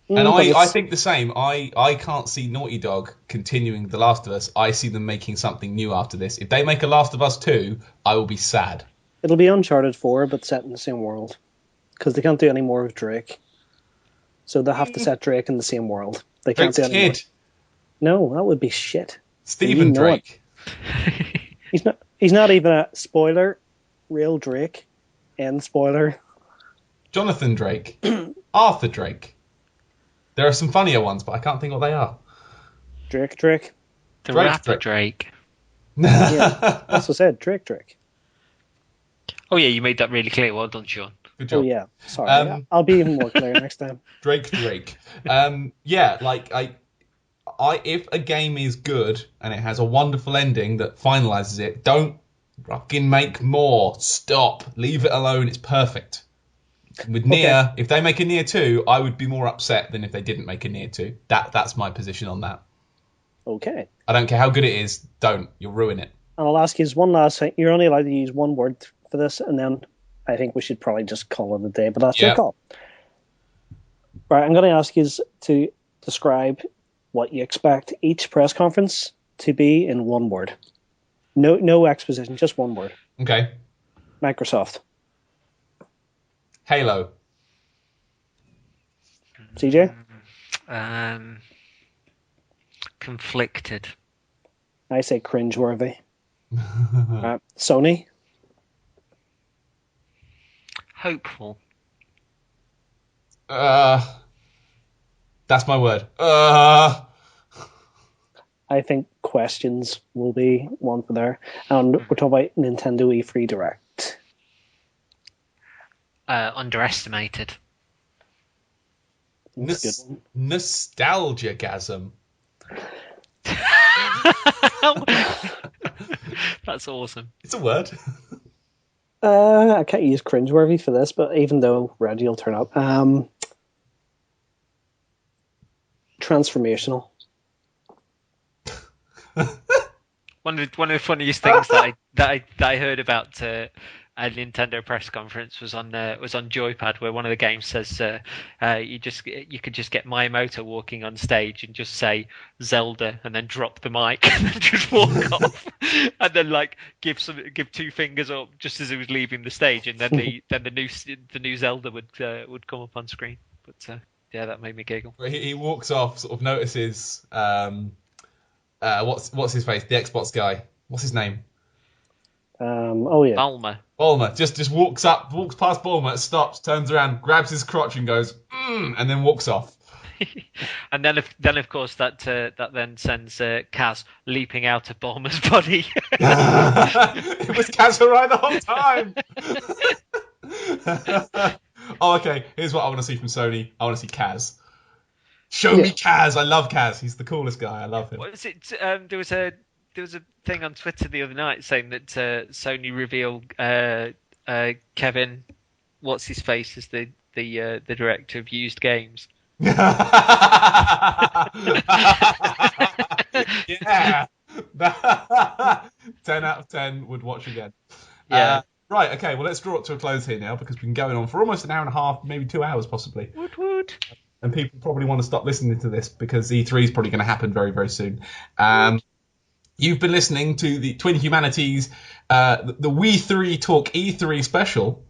C: And I think the same. I can't see Naughty Dog continuing The Last of Us. I see them making something new after this. If they make a Last of Us 2, I will be sad.
A: It'll be Uncharted 4, but set in the same world. Because they can't do any more with Drake. So they have to set Drake in the same world. They can't
C: Drake's
A: do any
C: kid.
A: more. No, that would be shit.
C: Stephen Drake.
A: He's not even a spoiler. Real Drake. End spoiler.
C: Jonathan Drake. Arthur Drake. There are some funnier ones, but I can't think what they are.
A: Drake.
B: The rapper Drake.
A: Yeah, that's what I said. Drake.
B: Oh yeah, you made that really clear. Well done, Shaun.
C: Good job.
A: Oh yeah, sorry. I'll be even more clear next time.
C: Drake. Yeah, like I if a game is good and it has a wonderful ending that finalizes it, don't fucking make more. Stop. Leave it alone. It's perfect. With Nier, if they make a Nier 2, I would be more upset than if they didn't make a Nier 2. That's my position on that.
A: Okay.
C: I don't care how good it is. Don't. You'll ruin it.
A: And I'll ask you one last thing. You're only allowed to use one word for this, and then I think we should probably just call it a day, but that's your call. Right, I'm going to ask you to describe what you expect each press conference to be in one word. No exposition, just one word.
C: Okay.
A: Microsoft.
C: Halo.
A: CJ?
B: Conflicted.
A: I say cringeworthy. Sony?
B: Hopeful.
C: That's my word.
A: I think questions will be one for there. And we're talking about Nintendo E3 Direct.
B: Underestimated.
A: That's a good one.
C: Nostalgia-gasm.
B: That's awesome.
C: It's a word.
A: I can't use cringeworthy for this, but even though Reggie will turn up. Transformational.
B: One of the funniest things that I heard about a Nintendo press conference was on Joypad, where one of the games says you could just get Miyamoto walking on stage and just say Zelda and then drop the mic and then just walk off and then like give two fingers up just as he was leaving the stage, and then the new Zelda would come up on screen. But yeah, that made me giggle.
C: He walks off, sort of notices what's his face, the Xbox guy. What's his name?
A: Oh yeah.
C: Bulmer just walks past Bulmer, stops, turns around, grabs his crotch and goes, and then walks off.
B: And then of course that then sends Kaz leaping out of Bulmer's body.
C: It was Kaz right the whole time. Oh, okay. Here's what I want to see from Sony. I want to see Kaz. Show me Kaz. I love Kaz. He's the coolest guy. I love him.
B: What was it? There was a thing on Twitter the other night saying that Sony revealed Kevin, what's his face, as the director of used games.
C: Yeah. 10 out of 10 would watch again.
B: Yeah.
C: Right, okay, well, let's draw it to a close here now because we've been going on for almost an hour and a half, maybe 2 hours possibly.
B: Woot.
C: And people probably want to stop listening to this because E3 is probably going to happen very, very soon. You've been listening to the Twin Humanities, the Wii 3 Talk E3 special.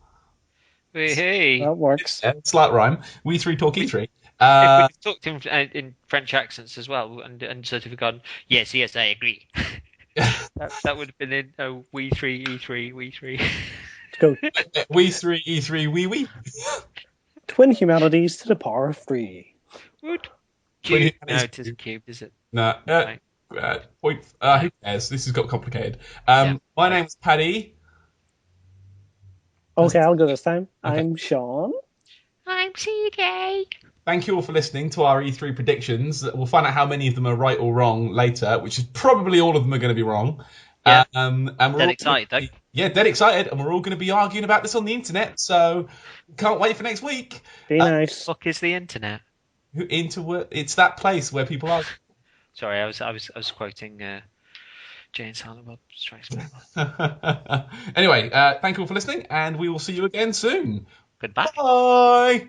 B: Hey.
A: That works.
C: Yeah, slight rhyme. Wii 3 Talk E3.
B: If we talked in French accents as well, and sort of gone, yes, I agree. that would have been in Wii 3, E3, Wii 3.
A: Let's go.
C: Wii 3, E3, Wii.
A: Twin Humanities to the power of 3.
B: Would.
C: Twin
B: Cube. No,
C: Humanities.
B: it isn't cubed, is it?
C: No.
B: Right.
C: Who cares? This has got complicated. My name's Paddy.
A: Okay, I'll go this time.
C: Okay.
A: I'm Shaun.
B: I'm CJ.
C: Thank you all for listening to our E3 predictions. We'll find out how many of them are right or wrong later, which is probably all of them are going to be wrong.
B: Yeah.
C: And we're
B: Dead
C: all
B: excited, though.
C: Yeah, dead excited, and we're all going to be arguing about this on the internet. So can't wait for next week.
A: Be nice.
B: Fuck is the internet?
C: It's that place where people are.
B: Sorry, I was quoting Jay and Silent Bob Strikes Back.
C: Anyway, thank you all for listening, and we will see you again soon.
B: Goodbye.
C: Bye.